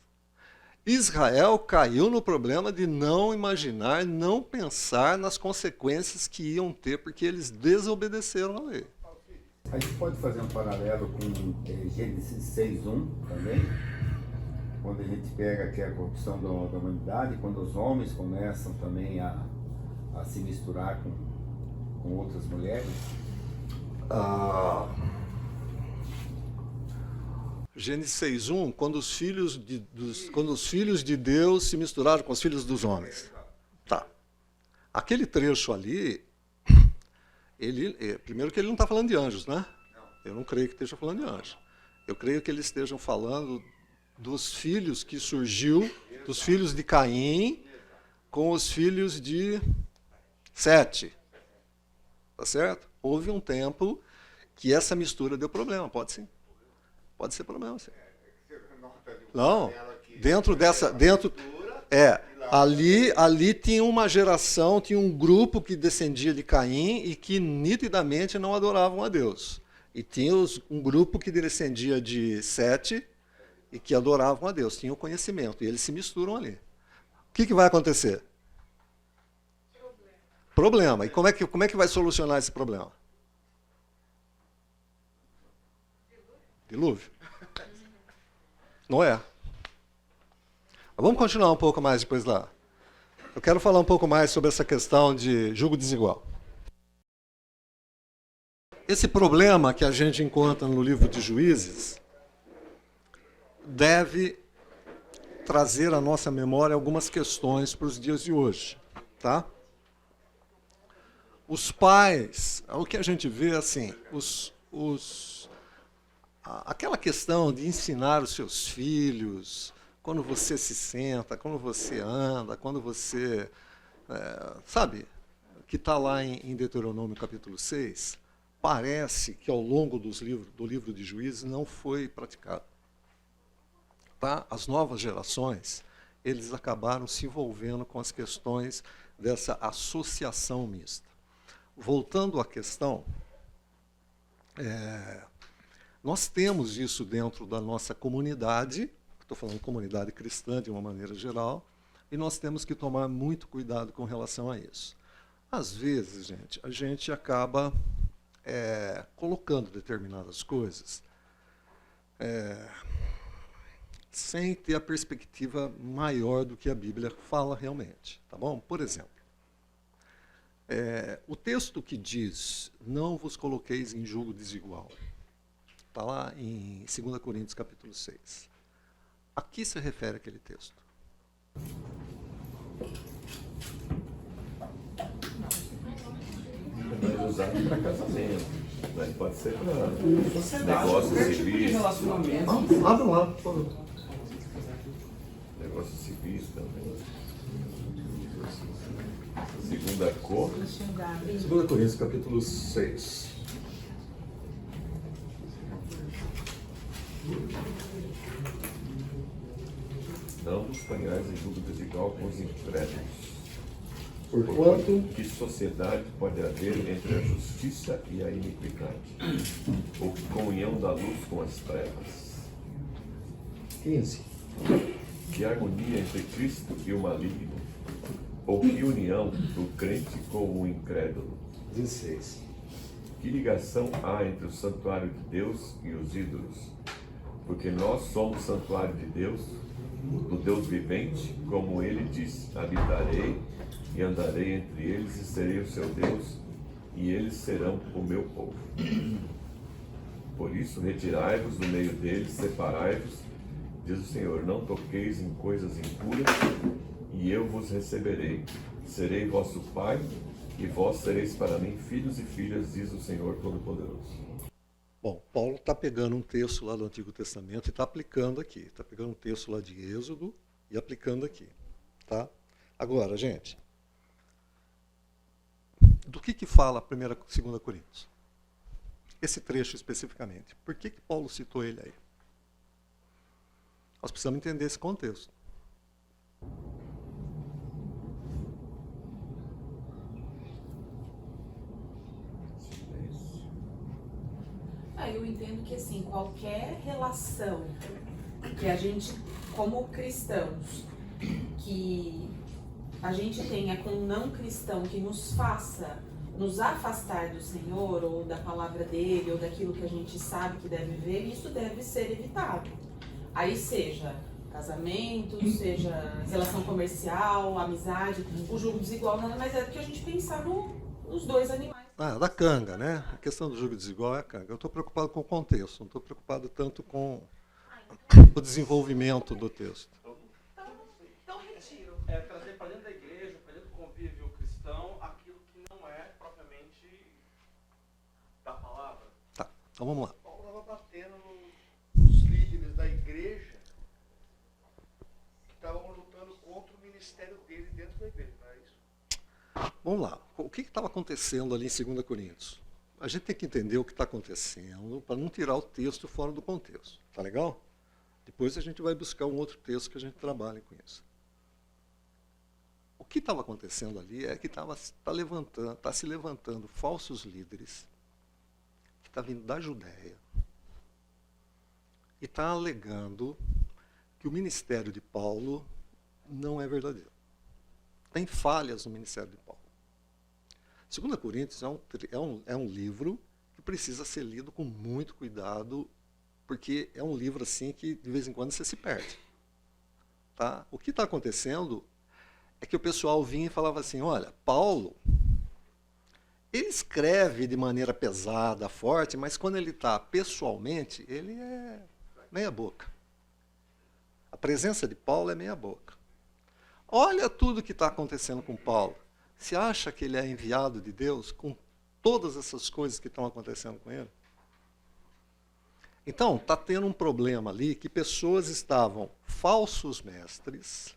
Israel caiu no problema de não imaginar, não pensar nas consequências que iam ter, porque eles desobedeceram a lei. A gente pode fazer um paralelo com Gênesis 6:1 também, quando a gente pega aqui a corrupção da humanidade, quando os homens começam também a se misturar com outras mulheres. Gênesis 6:1, quando os filhos de Deus se misturaram com os filhos dos homens. Tá. Aquele trecho ali, primeiro que ele não está falando de anjos, né? Eu não creio que esteja falando de anjos. Eu creio que eles estejam falando dos filhos que surgiu, dos filhos de Caim com os filhos de Sete. Tá certo? Houve um tempo que essa mistura deu problema, pode sim. Pode ser problema, sim. Não, ali tinha uma geração, tinha um grupo que descendia de Caim e que nitidamente não adoravam a Deus. E tinha um grupo que descendia de Sete e que adoravam a Deus, tinham conhecimento, e eles se misturam ali. O que vai acontecer? Problema. E como é que vai solucionar esse problema? Dilúvio. Noé. Vamos continuar um pouco mais depois lá. Eu quero falar um pouco mais sobre essa questão de julgo desigual. Esse problema que a gente encontra no livro de Juízes deve trazer à nossa memória algumas questões para os dias de hoje, tá? Os pais, o que a gente vê assim, aquela questão de ensinar os seus filhos, quando você se senta, quando você anda, quando você, sabe, que está lá em Deuteronômio capítulo 6, parece que ao longo do livro de Juízes não foi praticado. Tá? As novas gerações, eles acabaram se envolvendo com as questões dessa associação mista. Voltando à questão, nós temos isso dentro da nossa comunidade, estou falando comunidade cristã de uma maneira geral, e nós temos que tomar muito cuidado com relação a isso. Às vezes, gente, a gente acaba colocando determinadas coisas sem ter a perspectiva maior do que a Bíblia fala realmente. Tá bom? Por exemplo, o texto que diz, não vos coloqueis em julgo desigual, está lá em 2 Coríntios capítulo 6. A que se refere aquele texto? Mas usado para casamento, né? Pode ser para negócios civis. Abra lá, por favor. Negócios civis também. Segunda cor. 2 Coríntios capítulo 6. Não vos ponhais em julgo desigual com os incrédulos. Porquanto que sociedade pode haver entre a justiça e a iniquidade? Ou que comunhão da luz com as trevas? 15. Que harmonia entre Cristo e o maligno? Ou que união do crente com o incrédulo? 16. Que ligação há entre o santuário de Deus e os ídolos? Porque nós somos santuário de Deus, do Deus vivente, como ele disse: habitarei e andarei entre eles e serei o seu Deus, e eles serão o meu povo. Por isso, retirai-vos do meio deles, separai-vos, diz o Senhor, não toqueis em coisas impuras, e eu vos receberei. Serei vosso Pai, e vós sereis para mim filhos e filhas, diz o Senhor Todo-Poderoso. Bom, Paulo está pegando um texto lá do Antigo Testamento e está aplicando aqui. Está pegando um texto lá de Êxodo e aplicando aqui. Tá? Agora, gente, do que fala 1 e 2 Coríntios? Esse trecho especificamente. Por que Paulo citou ele aí? Nós precisamos entender esse contexto. Eu entendo que, assim, qualquer relação que a gente, como cristãos, que a gente tenha com um não cristão que nos faça nos afastar do Senhor, ou da palavra dele, ou daquilo que a gente sabe que deve ver, isso deve ser evitado. Aí seja casamento, seja relação comercial, amizade, o julgo desigual, nada mais é do que a gente pensar nos dois animais. Da canga, né? A questão do julgo desigual é a canga. Eu estou preocupado com o contexto, não estou preocupado tanto com o desenvolvimento do texto. Então retiro. Trazer para dentro da igreja, para dentro do convívio cristão, aquilo que não é propriamente da palavra. Tá, então vamos lá. Paulo estava batendo Vamos lá. O que estava acontecendo ali em 2 Coríntios? A gente tem que entender o que está acontecendo para não tirar o texto fora do contexto. Tá legal? Depois a gente vai buscar um outro texto que a gente trabalhe com isso. O que estava acontecendo ali é que está se levantando falsos líderes, que está vindo da Judéia, e está alegando que o ministério de Paulo não é verdadeiro. Tem falhas no ministério de Paulo. 2 Coríntios é um livro que precisa ser lido com muito cuidado, porque é um livro assim que de vez em quando você se perde. Tá? O que está acontecendo é que o pessoal vinha e falava assim, olha, Paulo, ele escreve de maneira pesada, forte, mas quando ele está pessoalmente, ele é meia boca. A presença de Paulo é meia boca. Olha tudo que está acontecendo com Paulo. Você acha que ele é enviado de Deus com todas essas coisas que estão acontecendo com ele? Então, está tendo um problema ali que pessoas estavam, falsos mestres,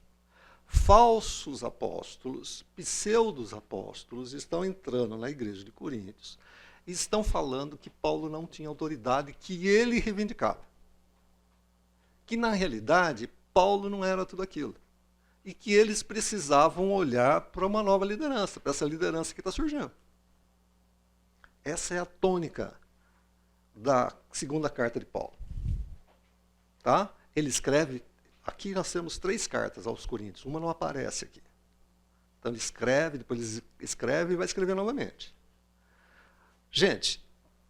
falsos apóstolos, pseudos apóstolos, estão entrando na igreja de Coríntios e estão falando que Paulo não tinha autoridade que ele reivindicava. Que, na realidade, Paulo não era tudo aquilo. E que eles precisavam olhar para uma nova liderança, para essa liderança que está surgindo. Essa é a tônica da 2ª carta de Paulo. Tá? Ele escreve, aqui nós temos 3 cartas aos Coríntios, uma não aparece aqui. Então ele escreve, depois ele escreve e vai escrever novamente. Gente,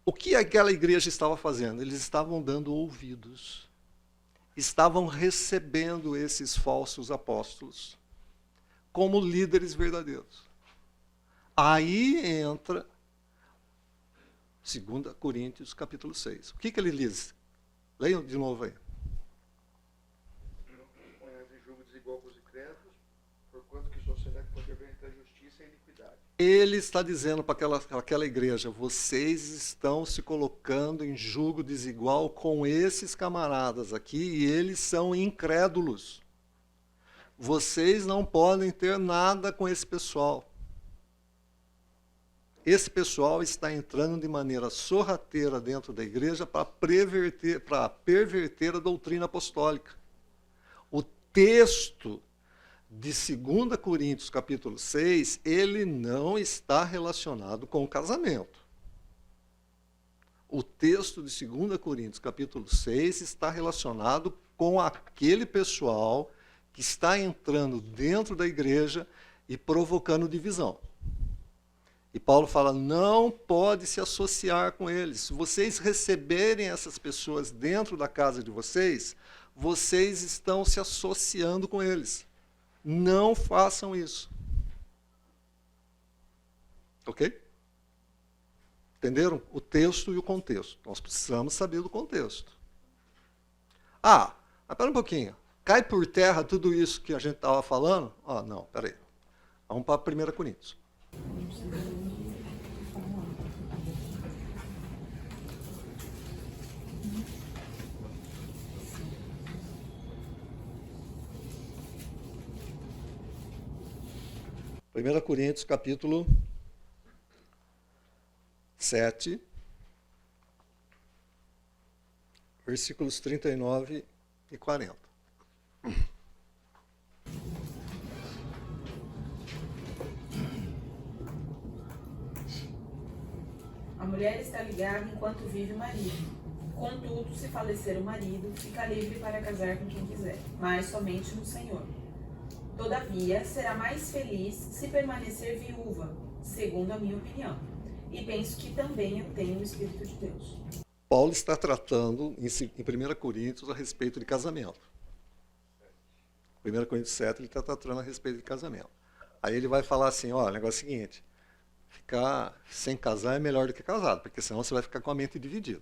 o que aquela igreja estava fazendo? Eles estavam dando ouvidos, estavam recebendo esses falsos apóstolos como líderes verdadeiros. Aí entra 2 Coríntios, capítulo 6. O que ele diz? Leiam de novo aí. Não ponhas em julgo desigual com os incrédulos, porquanto que sociedade pode haver entre a justiça e a iniquidade. Ele está dizendo para aquela igreja, vocês estão se colocando em julgo desigual com esses camaradas aqui e eles são incrédulos. Vocês não podem ter nada com esse pessoal. Esse pessoal está entrando de maneira sorrateira dentro da igreja para perverter a doutrina apostólica. O texto de 2 Coríntios, capítulo 6, ele não está relacionado com o casamento. O texto de 2 Coríntios, capítulo 6, está relacionado com aquele pessoal que está entrando dentro da igreja e provocando divisão. E Paulo fala, não pode se associar com eles. Se vocês receberem essas pessoas dentro da casa de vocês, vocês estão se associando com eles. Não façam isso. Ok? Entenderam? O texto e o contexto. Nós precisamos saber do contexto. Mas espera um pouquinho. Cai por terra tudo isso que a gente estava falando? Não, espera aí. Vamos para 1 Coríntios. Primeira Coríntios, capítulo 7, versículos 39 e 40. A mulher está ligada enquanto vive o marido. Contudo, se falecer o marido, fica livre para casar com quem quiser, mas somente no Senhor. Todavia, será mais feliz se permanecer viúva, segundo a minha opinião. E penso que também eu tenho o Espírito de Deus. Paulo está tratando em 1 Coríntios a respeito de casamento. 1 Coríntios 7, ele está tratando a respeito de casamento. Aí ele vai falar assim, o negócio é o seguinte, ficar sem casar é melhor do que casado, porque senão você vai ficar com a mente dividida.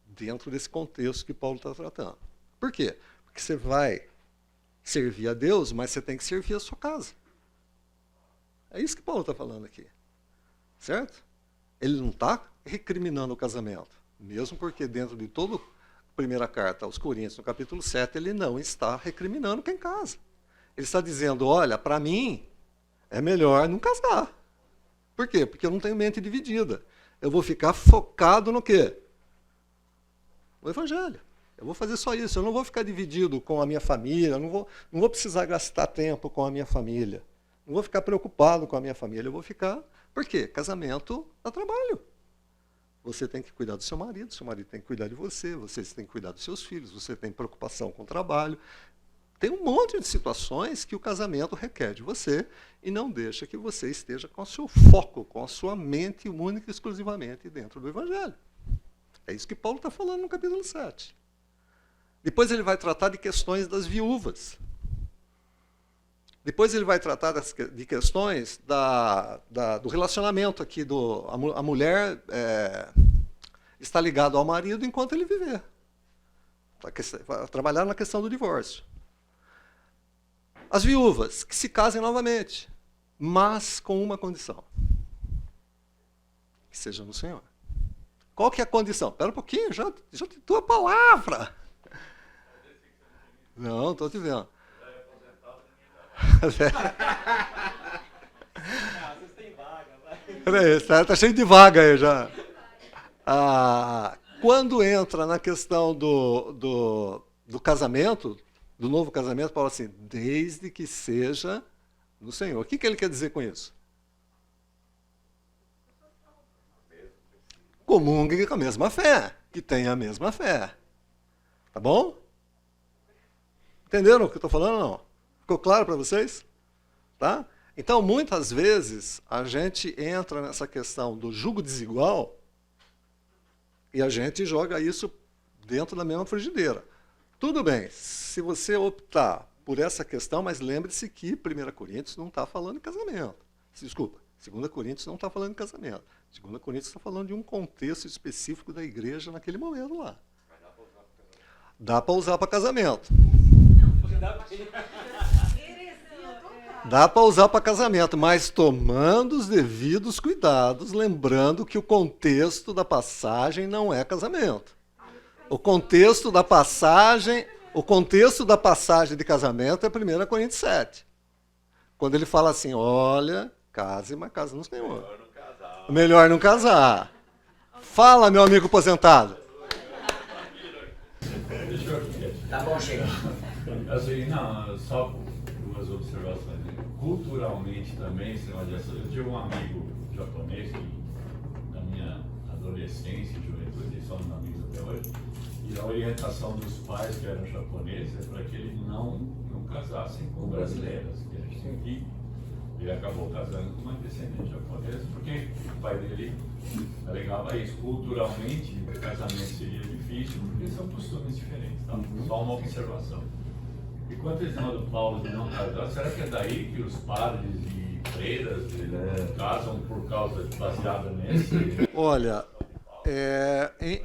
Dentro desse contexto que Paulo está tratando. Por quê? Porque você vai servir a Deus, mas você tem que servir a sua casa. É isso que Paulo está falando aqui. Certo? Ele não está recriminando o casamento. Mesmo porque dentro de toda a primeira carta aos Coríntios, no capítulo 7, ele não está recriminando quem casa. Ele está dizendo, olha, para mim, é melhor não casar. Por quê? Porque eu não tenho mente dividida. Eu vou ficar focado no quê? No Evangelho. Eu vou fazer só isso. Eu não vou ficar dividido com a minha família, não vou precisar gastar tempo com a minha família. Não vou ficar preocupado com a minha família. Eu vou ficar... Por quê? Casamento dá trabalho. Você tem que cuidar do seu marido tem que cuidar de você tem que cuidar dos seus filhos, você tem preocupação com o trabalho. Tem um monte de situações que o casamento requer de você e não deixa que você esteja com o seu foco, com a sua mente única e exclusivamente dentro do Evangelho. É isso que Paulo está falando no capítulo 7. Depois ele vai tratar de questões das viúvas. Depois ele vai tratar de questões do relacionamento aqui. A mulher está ligada ao marido enquanto ele viver. Vai trabalhar na questão do divórcio. As viúvas, que se casem novamente, mas com uma condição. Que seja no Senhor. Qual que é a condição? Espera um pouquinho, já te dou a palavra. Não, estou te vendo. Vocês têm vaga, vai. Peraí, tá cheio de vaga aí já. Quando entra na questão do casamento, do novo casamento, Paulo assim, desde que seja no Senhor. O que ele quer dizer com isso? Comungue com a mesma fé, que tenha a mesma fé. Tá bom? Entenderam o que eu estou falando ou não? Ficou claro para vocês? Tá? Então, muitas vezes, a gente entra nessa questão do jugo desigual e a gente joga isso dentro da mesma frigideira. Tudo bem, se você optar por essa questão, mas lembre-se que 1 Coríntios não está falando de casamento. Desculpa, 2 Coríntios não está falando de casamento. 2 Coríntios está falando de um contexto específico da igreja naquele momento lá. Dá para usar para casamento. Dá para usar para casamento, mas tomando os devidos cuidados, lembrando que o contexto da passagem não é casamento. O contexto da passagem de casamento é 1 Coríntios 7. Quando ele fala assim, olha, case, mas case no Senhor. Melhor não casar. Fala, meu amigo aposentado. Tá bom, chega. Assim, não, só duas observações. Culturalmente também, eu tive um amigo japonês que, na minha adolescência e juventude, somos amigos até hoje, e a orientação dos pais que eram japoneses é para que ele não casassem com brasileiras. Ele acabou casando com uma descendente japonesa, porque o pai dele alegava isso. Culturalmente, o casamento seria difícil, porque são costumes diferentes. Tá? Só uma observação. E quanto à questão do Paulo de não casar, será que é daí que os padres e freiras casam por causa baseada nesse? Olha,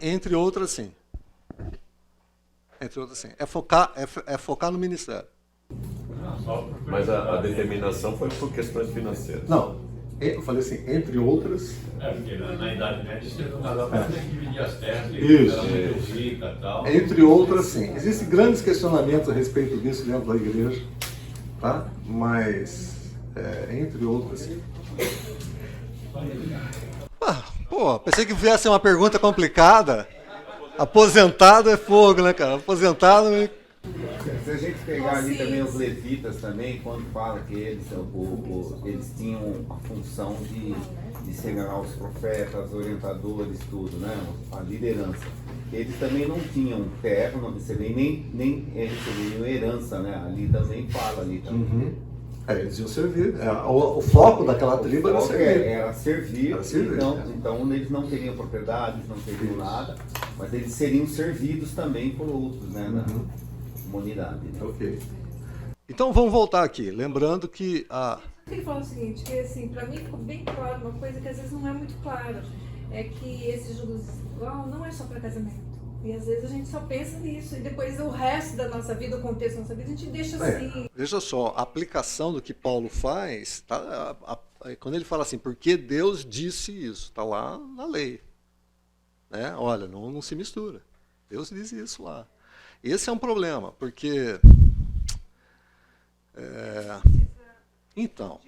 entre outras, sim. É focar no ministério. Não, só Mas a determinação foi por questões financeiras. Não, eu falei assim, entre outras. porque na Idade Média você não casava para ter que dividir as terras, Isso. era muito rica e tal. Entre outras, sim. Existem grandes questionamentos a respeito disso dentro da igreja, tá? Mas, entre outras, sim. Pensei que viesse uma pergunta complicada. Aposentado é fogo, né, cara? Aposentado... Se a gente pegar ali também os levitas também, quando fala que eles tinham a função de segurar os profetas, orientadores, tudo, né? A liderança. Eles também não tinham terra, não recebiam nem recebiam herança, né? Ali também fala ali também. Uhum. Eles iam servir. O foco daquela tribo era servir. Era servir. Era servir. Então eles não teriam propriedades, não teriam nada, mas eles seriam servidos também por outros, né? Na comunidade. Né? Ok. Então vamos voltar aqui, lembrando que Ele fala o seguinte, que assim, para mim ficou bem claro uma coisa que às vezes não é muito clara, é que esse jugo desigual não é só para casamento. E às vezes a gente só pensa nisso, e depois o resto da nossa vida, o contexto da nossa vida, a gente deixa assim. Veja só, a aplicação do que Paulo faz, quando ele fala assim, porque Deus disse isso, está lá na lei. Né? Olha, não se mistura. Deus diz isso lá. Esse é um problema, porque... Então...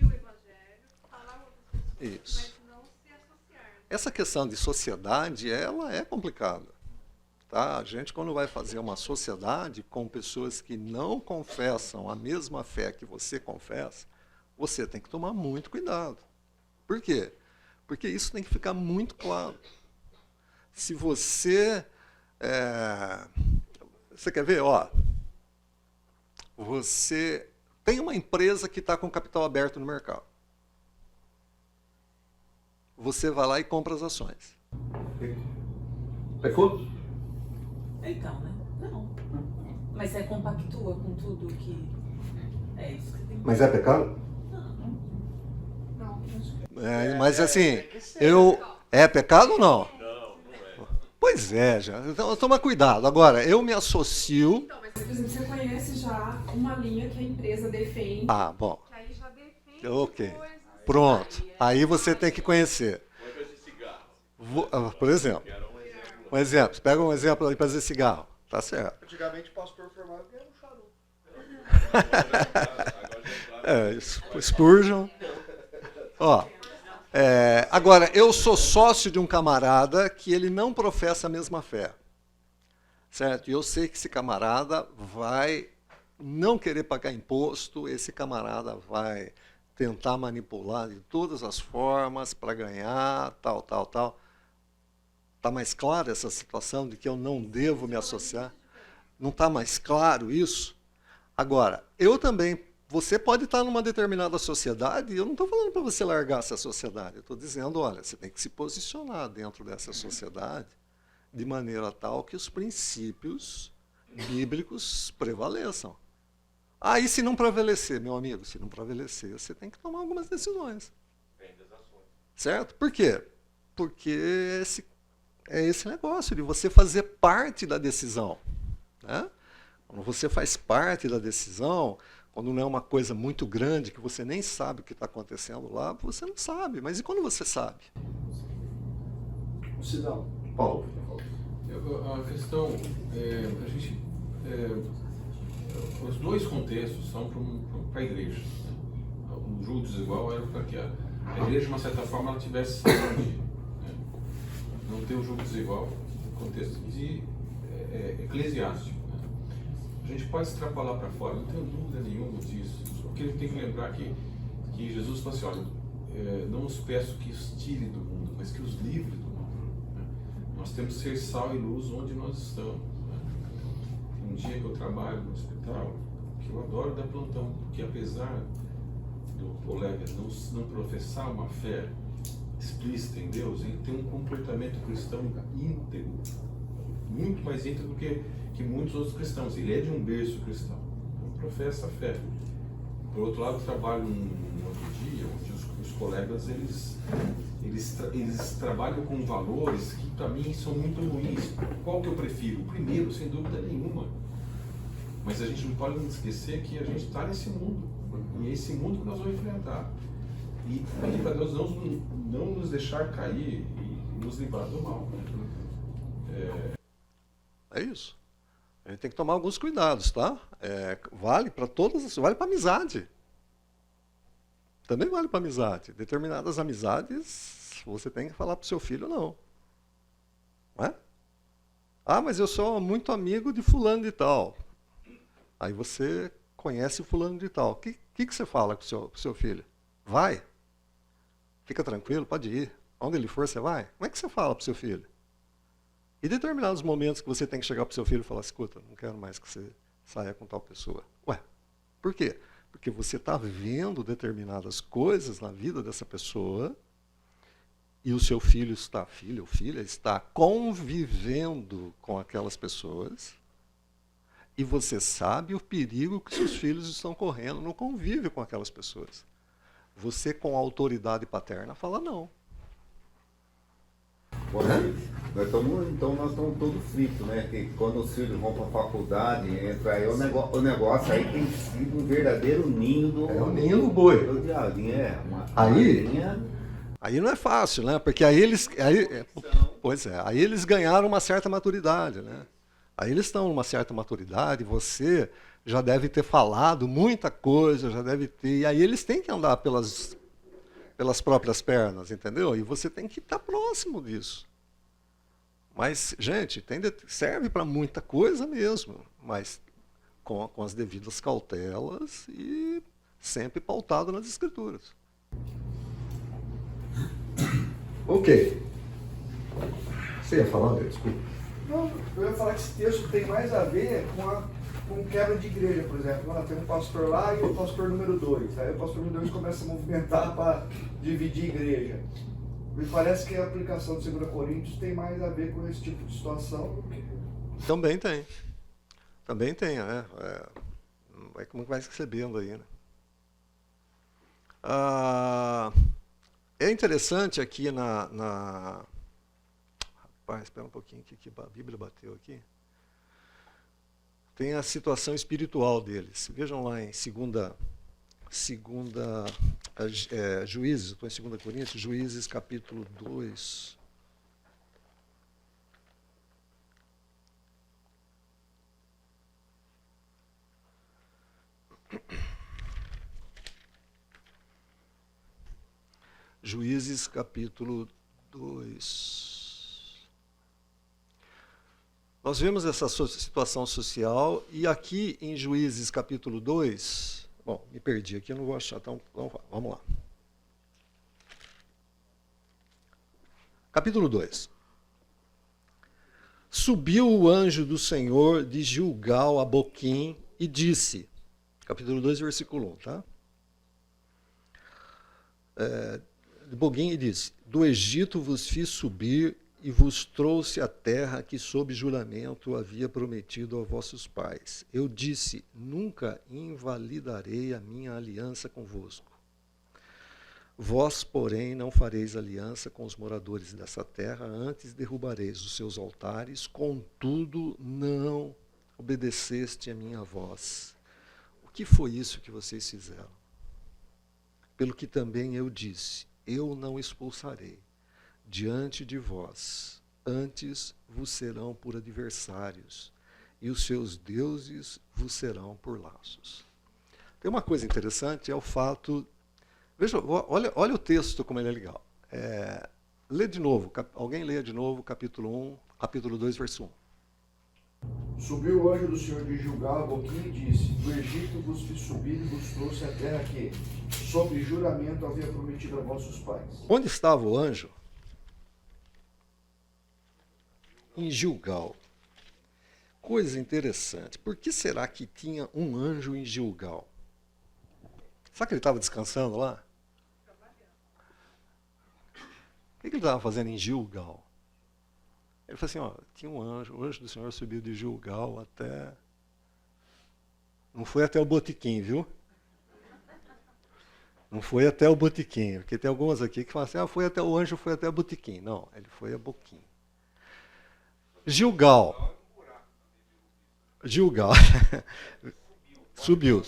Isso. Essa questão de sociedade, ela é complicada. Tá? A gente, quando vai fazer uma sociedade com pessoas que não confessam a mesma fé que você confessa, você tem que tomar muito cuidado. Por quê? Porque isso tem que ficar muito claro. Se você... Você quer ver? Ó, você tem uma empresa que está com capital aberto no mercado. Você vai lá e compra as ações. Pecou? Então, né? Não. Mas você compactua com tudo que... É isso que tem que... Mas é pecado? Não, Mas assim, é pecado ou não? Pois é, já. Então, toma cuidado. Agora, eu me associo... Então, mas, por exemplo, você conhece já uma linha que a empresa defende. Ah, bom. Que aí já defende Ok. coisas. Pronto. Aí você tem que conhecer. Por exemplo. Um exemplo. Você pega um exemplo aí para fazer cigarro. Tá certo. Antigamente, pastor formado ganhava um charuto. Spurgeon. Ó. Agora, eu sou sócio de um camarada que ele não professa a mesma fé. Certo? E eu sei que esse camarada vai não querer pagar imposto, esse camarada vai tentar manipular de todas as formas para ganhar, tal. Está mais clara essa situação de que eu não devo me associar? Não está mais claro isso? Agora, eu também... Você pode estar numa determinada sociedade, e eu não estou falando para você largar essa sociedade, eu estou dizendo, olha, você tem que se posicionar dentro dessa sociedade de maneira tal que os princípios bíblicos prevaleçam. Aí, se não prevalecer, meu amigo, se não prevalecer, você tem que tomar algumas decisões. Certo? Por quê? Porque é esse negócio de você fazer parte da decisão. Né? Quando você faz parte da decisão... Quando não é uma coisa muito grande, que você nem sabe o que está acontecendo lá, você não sabe. Mas e quando você sabe? Cidão. Paulo. A questão, a gente, os dois contextos são para a igreja. O julgo desigual era para que a igreja, de uma certa forma, ela tivesse saúde. Né? Não ter o julgo desigual no contexto de eclesiástico. A gente pode extrapolar para fora, não tenho dúvida nenhuma disso. Só que ele tem que lembrar que Jesus falou assim, olha, não os peço que os tire do mundo, mas que os livre do mundo. Né? Nós temos que ser sal e luz onde nós estamos. Né? Um dia que eu trabalho no hospital, que eu adoro dar plantão, porque apesar do colega não professar uma fé explícita em Deus, ele tem um comportamento cristão íntegro, muito mais íntegro do que muitos outros cristãos. Ele é de um berço cristão, então professa a fé. Por outro lado, eu trabalho um outro dia, onde os colegas eles trabalham com valores que para mim são muito ruins. Qual que eu prefiro? O primeiro, sem dúvida nenhuma. Mas a gente não pode esquecer que a gente está nesse mundo, e é esse mundo que nós vamos enfrentar. E pedir para Deus não nos deixar cair e nos livrar do mal. É isso. A gente tem que tomar alguns cuidados, tá? Vale para todas, vale para amizade. Também vale para amizade. Determinadas amizades, você tem que falar para o seu filho, não. Não é? Ah, mas eu sou muito amigo de fulano de tal. Aí você conhece fulano de tal. O que você fala com o seu filho? Vai. Fica tranquilo, pode ir. Onde ele for, você vai. Como é que você fala para o seu filho? E determinados momentos que você tem que chegar para o seu filho e falar, escuta, não quero mais que você saia com tal pessoa. Ué, por quê? Porque você está vendo determinadas coisas na vida dessa pessoa e o seu filho ou filha está convivendo com aquelas pessoas e você sabe o perigo que seus filhos estão correndo no convívio com aquelas pessoas. Você, com autoridade paterna, fala não. Bom, nós estamos todos fritos, né? Que quando os filhos vão para a faculdade, entra aí, o negócio aí tem sido um verdadeiro ninho do... É o ninho do boi. Do diabinho, Aí não é fácil, né? Porque aí eles ganharam uma certa maturidade, né? Aí eles estão numa certa maturidade, você já deve ter falado muita coisa, já deve ter... E aí eles têm que andar pelas próprias pernas, entendeu? E você tem que estar próximo disso. Mas, gente, serve para muita coisa mesmo, mas com as devidas cautelas e sempre pautado nas Escrituras. Ok. Você ia falar, André? Desculpa. Não, eu ia falar que esse texto tem mais a ver com quebra de igreja, por exemplo. Tem um pastor lá e o pastor número 2. Aí o pastor número 2 começa a movimentar para dividir a igreja. Me parece que a aplicação de 2 Coríntios tem mais a ver com esse tipo de situação do que... Também tem. Também tem, como vai recebendo aí, né? É interessante aqui Rapaz, espera um pouquinho, que a Bíblia bateu aqui. Tem a situação espiritual deles. Vejam lá em Juízes, estou em 2 Coríntios, Juízes capítulo 2. Juízes capítulo 2. Nós vemos essa situação social e aqui em Juízes capítulo 2, bom, me perdi aqui, eu não vou achar, então vamos lá. Capítulo 2. Subiu o anjo do Senhor de Gilgal a Boquim e disse, capítulo 2, versículo 1, tá? De Boquim e disse, do Egito vos fiz subir e vos trouxe a terra que sob juramento havia prometido a vossos pais. Eu disse, nunca invalidarei a minha aliança convosco. Vós, porém, não fareis aliança com os moradores dessa terra, antes derrubareis os seus altares, contudo não obedeceste a minha voz. O que foi isso que vocês fizeram? Pelo que também eu disse, eu não expulsarei diante de vós, antes vos serão por adversários, e os seus deuses vos serão por laços. Tem uma coisa interessante, é o fato... Veja, olha o texto como ele é legal. Lê de novo, alguém lê de novo capítulo 2, verso 1. Subiu o anjo do Senhor de Gilgal a Boquim e disse, do Egito vos fiz subir e vos trouxe a terra que, sob juramento, havia prometido a vossos pais. Onde estava o anjo? Em Gilgal. Coisa interessante. Por que será que tinha um anjo em Gilgal? Será que ele estava descansando lá? O que ele estava fazendo em Gilgal? Ele falou assim, tinha um anjo, o anjo do Senhor subiu de Gilgal até... Não foi até o botequim, viu? Não foi até o botequim, porque tem algumas aqui que falam assim, o anjo foi até o botequim. Não, ele foi a Boquim. Gilgal. Subiu.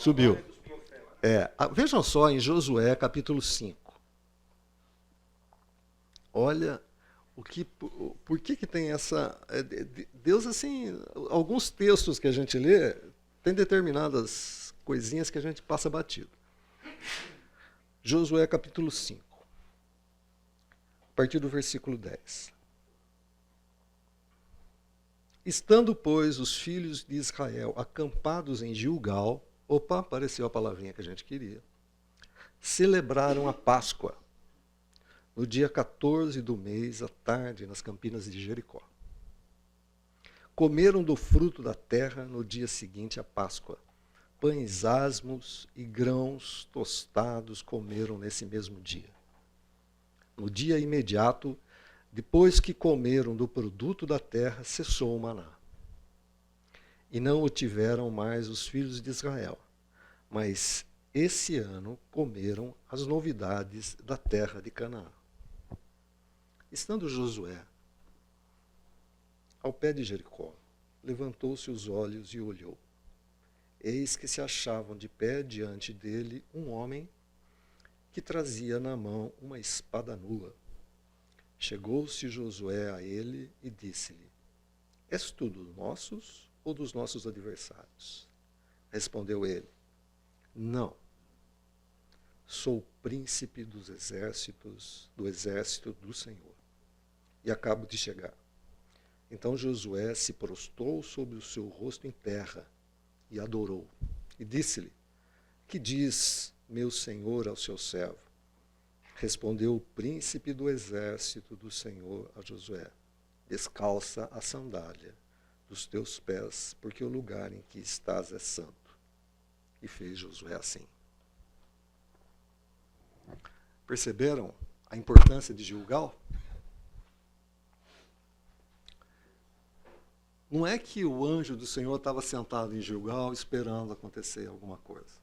Vejam só em Josué capítulo 5. Olha por que tem essa... Deus, assim, alguns textos que a gente lê, tem determinadas coisinhas que a gente passa batido. Josué capítulo 5, a partir do versículo 10. Estando, pois, os filhos de Israel acampados em Gilgal, apareceu a palavrinha que a gente queria, celebraram a Páscoa, no dia 14 do mês, à tarde, nas campinas de Jericó. Comeram do fruto da terra no dia seguinte à Páscoa. Pães asmos e grãos tostados comeram nesse mesmo dia. No dia imediato, depois que comeram do produto da terra, cessou o maná. E não o tiveram mais os filhos de Israel, mas esse ano comeram as novidades da terra de Canaã. Estando Josué ao pé de Jericó, levantou-se os olhos e olhou. Eis que se achavam de pé diante dele um homem que trazia na mão uma espada nua. Chegou-se Josué a ele e disse-lhe, és tu dos nossos ou dos nossos adversários? Respondeu ele, não. sou príncipe dos exércitos, do exército do Senhor, e acabo de chegar. Então Josué se prostrou sobre o seu rosto em terra e adorou. E disse-lhe: que diz meu senhor ao seu servo? Respondeu o príncipe do exército do Senhor a Josué: descalça a sandália dos teus pés, porque o lugar em que estás é santo. E fez Josué assim. Perceberam a importância de Gilgal? Não é que o anjo do Senhor estava sentado em Gilgal esperando acontecer alguma coisa.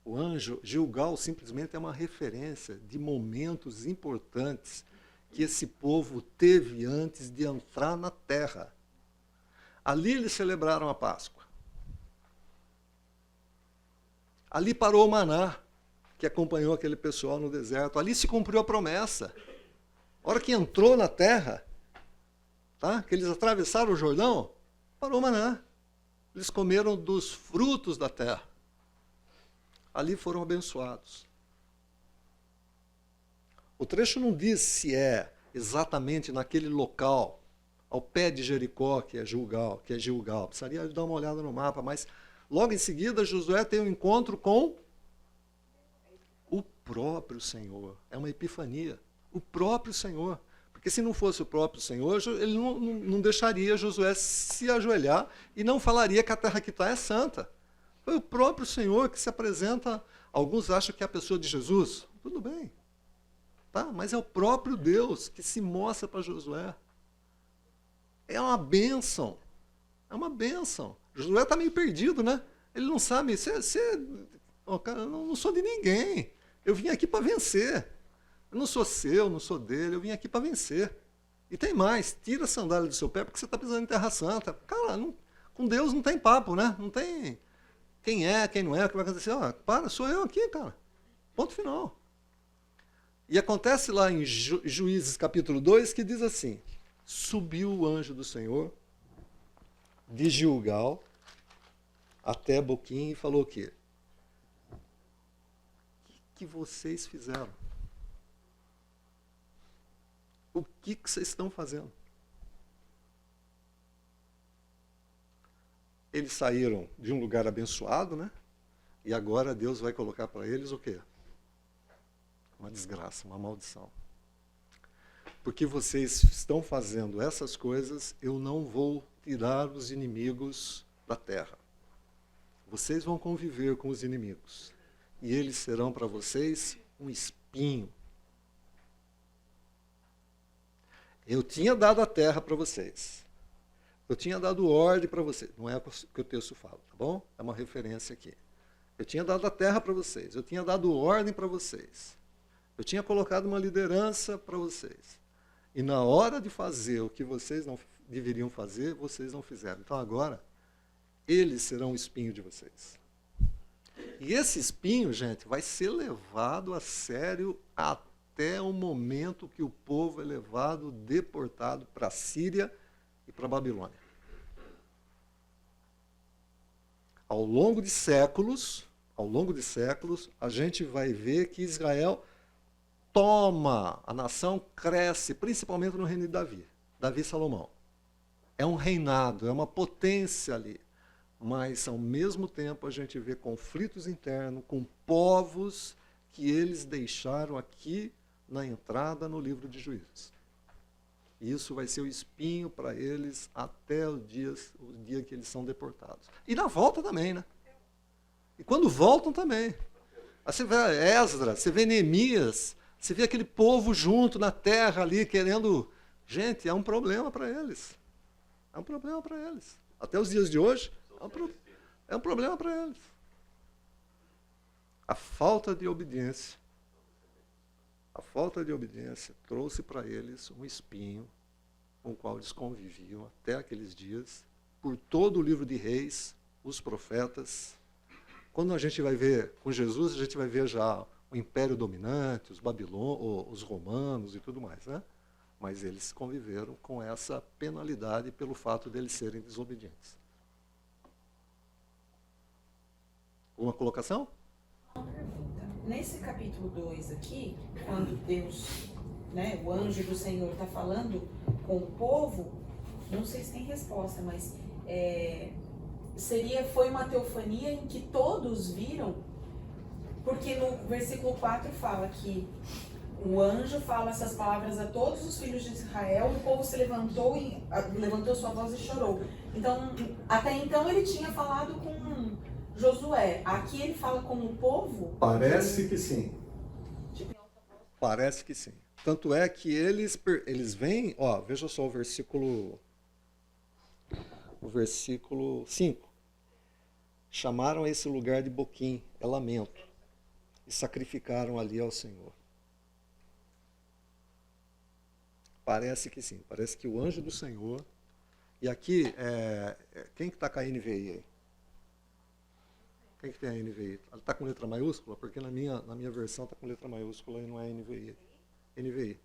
O anjo, Gilgal, simplesmente é uma referência de momentos importantes que esse povo teve antes de entrar na terra. Ali eles celebraram a Páscoa. Ali parou o maná, que acompanhou aquele pessoal no deserto. Ali se cumpriu a promessa. A hora que entrou na terra, tá? Que eles atravessaram o Jordão, parou o maná. Eles comeram dos frutos da terra. Ali foram abençoados. O trecho não diz se é exatamente naquele local, ao pé de Jericó, que é Gilgal. Precisaria dar uma olhada no mapa, mas logo em seguida Josué tem um encontro com o próprio Senhor. É uma epifania. O próprio Senhor. Porque se não fosse o próprio Senhor, ele não deixaria Josué se ajoelhar e não falaria que a terra que está é santa. Foi o próprio Senhor que se apresenta. Alguns acham que é a pessoa de Jesus. Tudo bem. Tá? Mas é o próprio Deus que se mostra para Josué. É uma bênção. É uma bênção. Josué está meio perdido, né? Ele não sabe. Cara, eu não sou de ninguém. Eu vim aqui para vencer. Eu não sou seu, não sou dele. Eu vim aqui para vencer. E tem mais. Tira a sandália do seu pé porque você está pisando em terra santa. Cara, com Deus não tem papo, né? Não tem quem é, quem não é, o que vai acontecer. Sou eu aqui, cara. Ponto final. E acontece lá em Juízes capítulo 2 que diz assim: subiu o anjo do Senhor de Gilgal até Boquim e falou o quê? O que vocês fizeram? O que vocês estão fazendo? Eles saíram de um lugar abençoado, né? E agora Deus vai colocar para eles o quê? Uma desgraça, uma maldição. Porque vocês estão fazendo essas coisas, eu não vou tirar os inimigos da terra. Vocês vão conviver com os inimigos. E eles serão para vocês um espinho. Eu tinha dado a terra para vocês. Eu tinha dado ordem para vocês. Não é o que o texto fala, tá bom? É uma referência aqui. Eu tinha dado a terra para vocês. Eu tinha dado ordem para vocês. Eu tinha colocado uma liderança para vocês. E na hora de fazer o que vocês não deveriam fazer, vocês não fizeram. Então agora, eles serão o espinho de vocês. E esse espinho, gente, vai ser levado a sério até o momento que o povo é levado, deportado para a Síria e para a Babilônia. Ao longo de séculos, a gente vai ver que Israel toma, a nação cresce, principalmente no reino de Davi e Salomão. É um reinado, é uma potência ali. Mas, ao mesmo tempo, a gente vê conflitos internos com povos que eles deixaram aqui na entrada no livro de Juízes. E isso vai ser o espinho para eles até o dia que eles são deportados. E na volta também, né? E quando voltam também. Aí você vê Esdras, você vê Neemias, você vê aquele povo junto na terra ali querendo... Gente, é um problema para eles. É um problema para eles. Até os dias de hoje, é um problema para eles. A falta de obediência trouxe para eles um espinho com o qual eles conviviam até aqueles dias, por todo o livro de Reis, os profetas. Quando a gente vai ver com Jesus, a gente vai ver já o império dominante, os romanos e tudo mais, né? Mas eles conviveram com essa penalidade pelo fato de eles serem desobedientes. Uma colocação? Uma pergunta. nesse capítulo 2 aqui, quando Deus, né, o anjo do Senhor está falando com o povo, não sei se tem resposta, mas foi uma teofania em que todos viram, porque no versículo 4 fala que o anjo fala essas palavras a todos os filhos de Israel, e o povo se levantou sua voz e chorou. Então, até então ele tinha falado com Josué. Aqui ele fala com o povo? Parece que sim. Parece que sim. Tanto é que eles vêm, ó, veja só o versículo 5. Chamaram esse lugar de Boquim, é lamento, e sacrificaram ali ao Senhor. Parece que sim, parece que o anjo do Senhor, e aqui, quem que está com a NVI aí? Quem que tem a NVI? Ela está com letra maiúscula? Porque na minha versão está com letra maiúscula e não é NVI. NVI.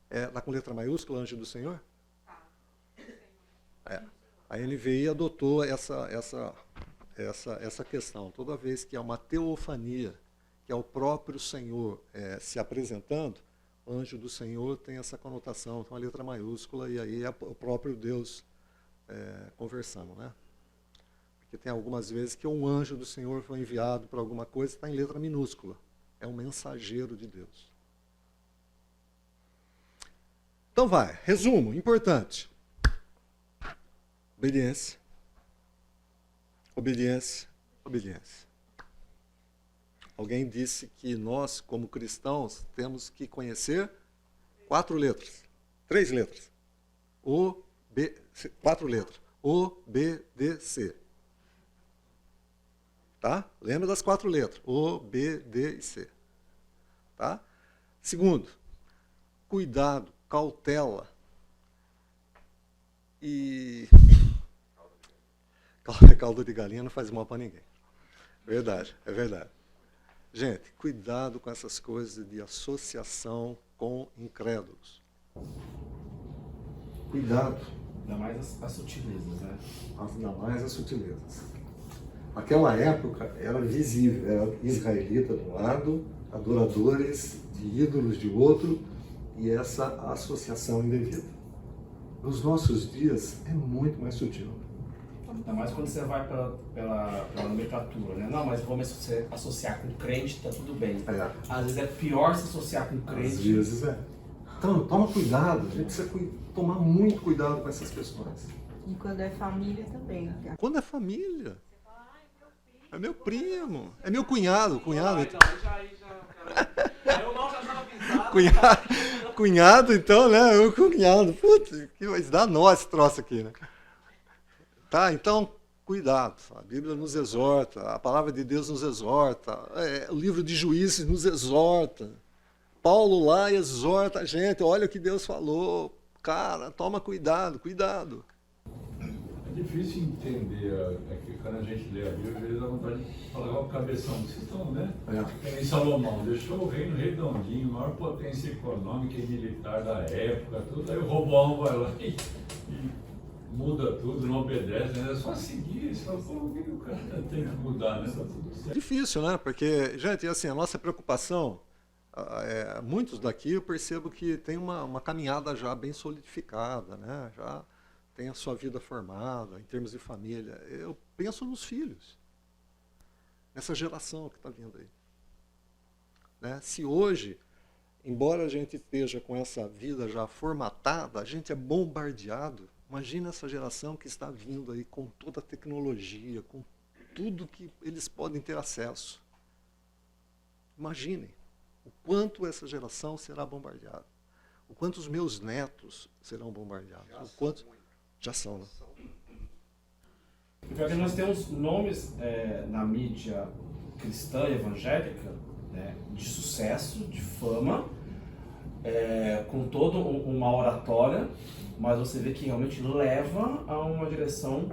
Está com letra maiúscula, anjo do Senhor? A NVI adotou essa questão. Toda vez que há uma teofania, que é o próprio Senhor se apresentando, o anjo do Senhor tem essa conotação, então a letra maiúscula, e aí é o próprio Deus conversando, né? Porque tem algumas vezes que um anjo do Senhor foi enviado para alguma coisa e está em letra minúscula. É um mensageiro de Deus. Então vai, resumo, importante. Obediência. Obediência. Obediência. Alguém disse que nós, como cristãos, temos que conhecer 4 letras. 3 letras. 4 letras. O-B-D-C. Tá? Lembra das 4 letras. O, B, D e C. Tá? Segundo, cuidado, cautela. E caldo de galinha não faz mal para ninguém. Verdade, é verdade. Gente, cuidado com essas coisas de associação com incrédulos. Cuidado. Ainda mais as sutilezas, né? Ainda mais as sutilezas. Naquela época era visível, era israelita de um lado, adoradores de ídolos de outro, e essa associação indevida. Nos nossos dias é muito mais sutil. Ainda mais quando você vai pela nomenclatura, né? Não, mas vamos associar com crente, tá tudo bem. Às vezes é pior se associar com crente. Às vezes é. Então, toma cuidado. A gente precisa tomar muito cuidado com essas questões. E quando é família também. Quando é família? É meu primo. É meu cunhado. Cunhado. Então, eu não já estava avisado. Cunhado, então, né? Eu cunhado. Putz, que vai dar nó esse troço aqui, né? Tá? Então, cuidado. A Bíblia nos exorta, a palavra de Deus nos exorta, o livro de Juízes nos exorta. Paulo lá exorta a gente, olha o que Deus falou. Cara, toma cuidado, cuidado. É difícil entender, que quando a gente lê a Bíblia, às vezes dá vontade de falar o cabeção. Vocês estão, né? Em Salomão, deixou o reino redondinho, maior potência econômica e militar da época, tudo. Aí o Roboão vai lá e muda tudo, não obedece, né? É só seguir, só o que o cara tem que mudar, né? Tá tudo certo. Difícil, né? Porque, gente, assim, a nossa preocupação, muitos daqui eu percebo que tem uma caminhada já bem solidificada, né? Já tem a sua vida formada em termos de família. Eu penso nos filhos, nessa geração que está vindo aí. Né? Se hoje, embora a gente esteja com essa vida já formatada, a gente é bombardeado. Imagina essa geração que está vindo aí com toda a tecnologia, com tudo que eles podem ter acesso. Imaginem o quanto essa geração será bombardeada. O quanto os meus netos serão bombardeados. O quanto já são, né? Porque nós temos nomes na mídia cristã e evangélica, né, de sucesso, de fama, com toda uma oratória, mas você vê que realmente leva a uma direção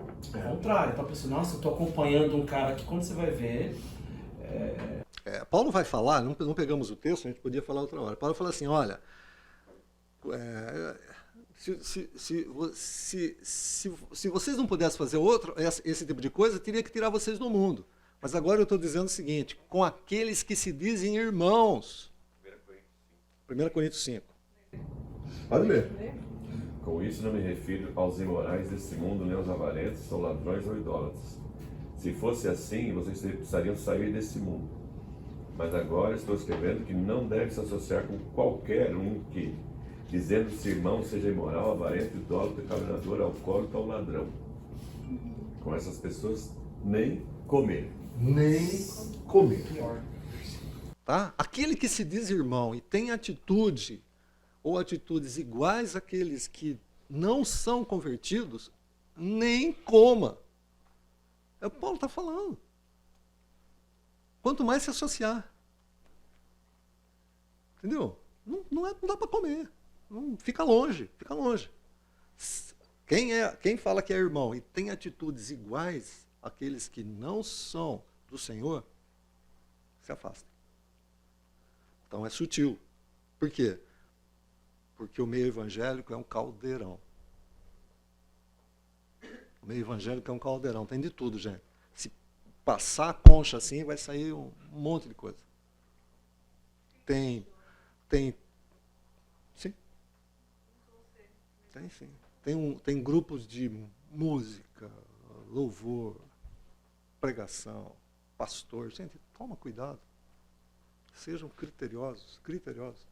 contrária. Então, pensando, nossa, eu estou acompanhando um cara que quando você vai ver... Paulo vai falar, não pegamos o texto, a gente podia falar outra hora. Paulo fala assim, olha, se vocês não pudessem fazer esse tipo de coisa, teria que tirar vocês do mundo. Mas agora eu estou dizendo o seguinte, com aqueles que se dizem irmãos. 1 Coríntios 5. Pode ler. Com isso não me refiro aos imorais desse mundo, nem aos avarentos, ou ladrões ou idólatras. Se fosse assim, vocês precisariam sair desse mundo. Mas agora estou escrevendo que não deve se associar com qualquer um que, dizendo-se irmão, seja imoral, avarento, idólatra, caluniador, alcoólatra ou ladrão. Com essas pessoas, nem comer. Nem comer. Tá? Aquele que se diz irmão e tem atitude ou atitudes iguais àqueles que não são convertidos, nem coma. É o que Paulo está falando. Quanto mais se associar. Entendeu? Não dá para comer. Não, fica longe, fica longe. Quem fala que é irmão e tem atitudes iguais àqueles que não são do Senhor, se afasta. Então é sutil. Por quê? Porque o meio evangélico é um caldeirão. O meio evangélico é um caldeirão, tem de tudo, gente. Se passar a concha assim, vai sair um monte de coisa. Tem, sim. Tem sim. Tem grupos de música, louvor, pregação, pastor. Gente, toma cuidado. Sejam criteriosos, criteriosos.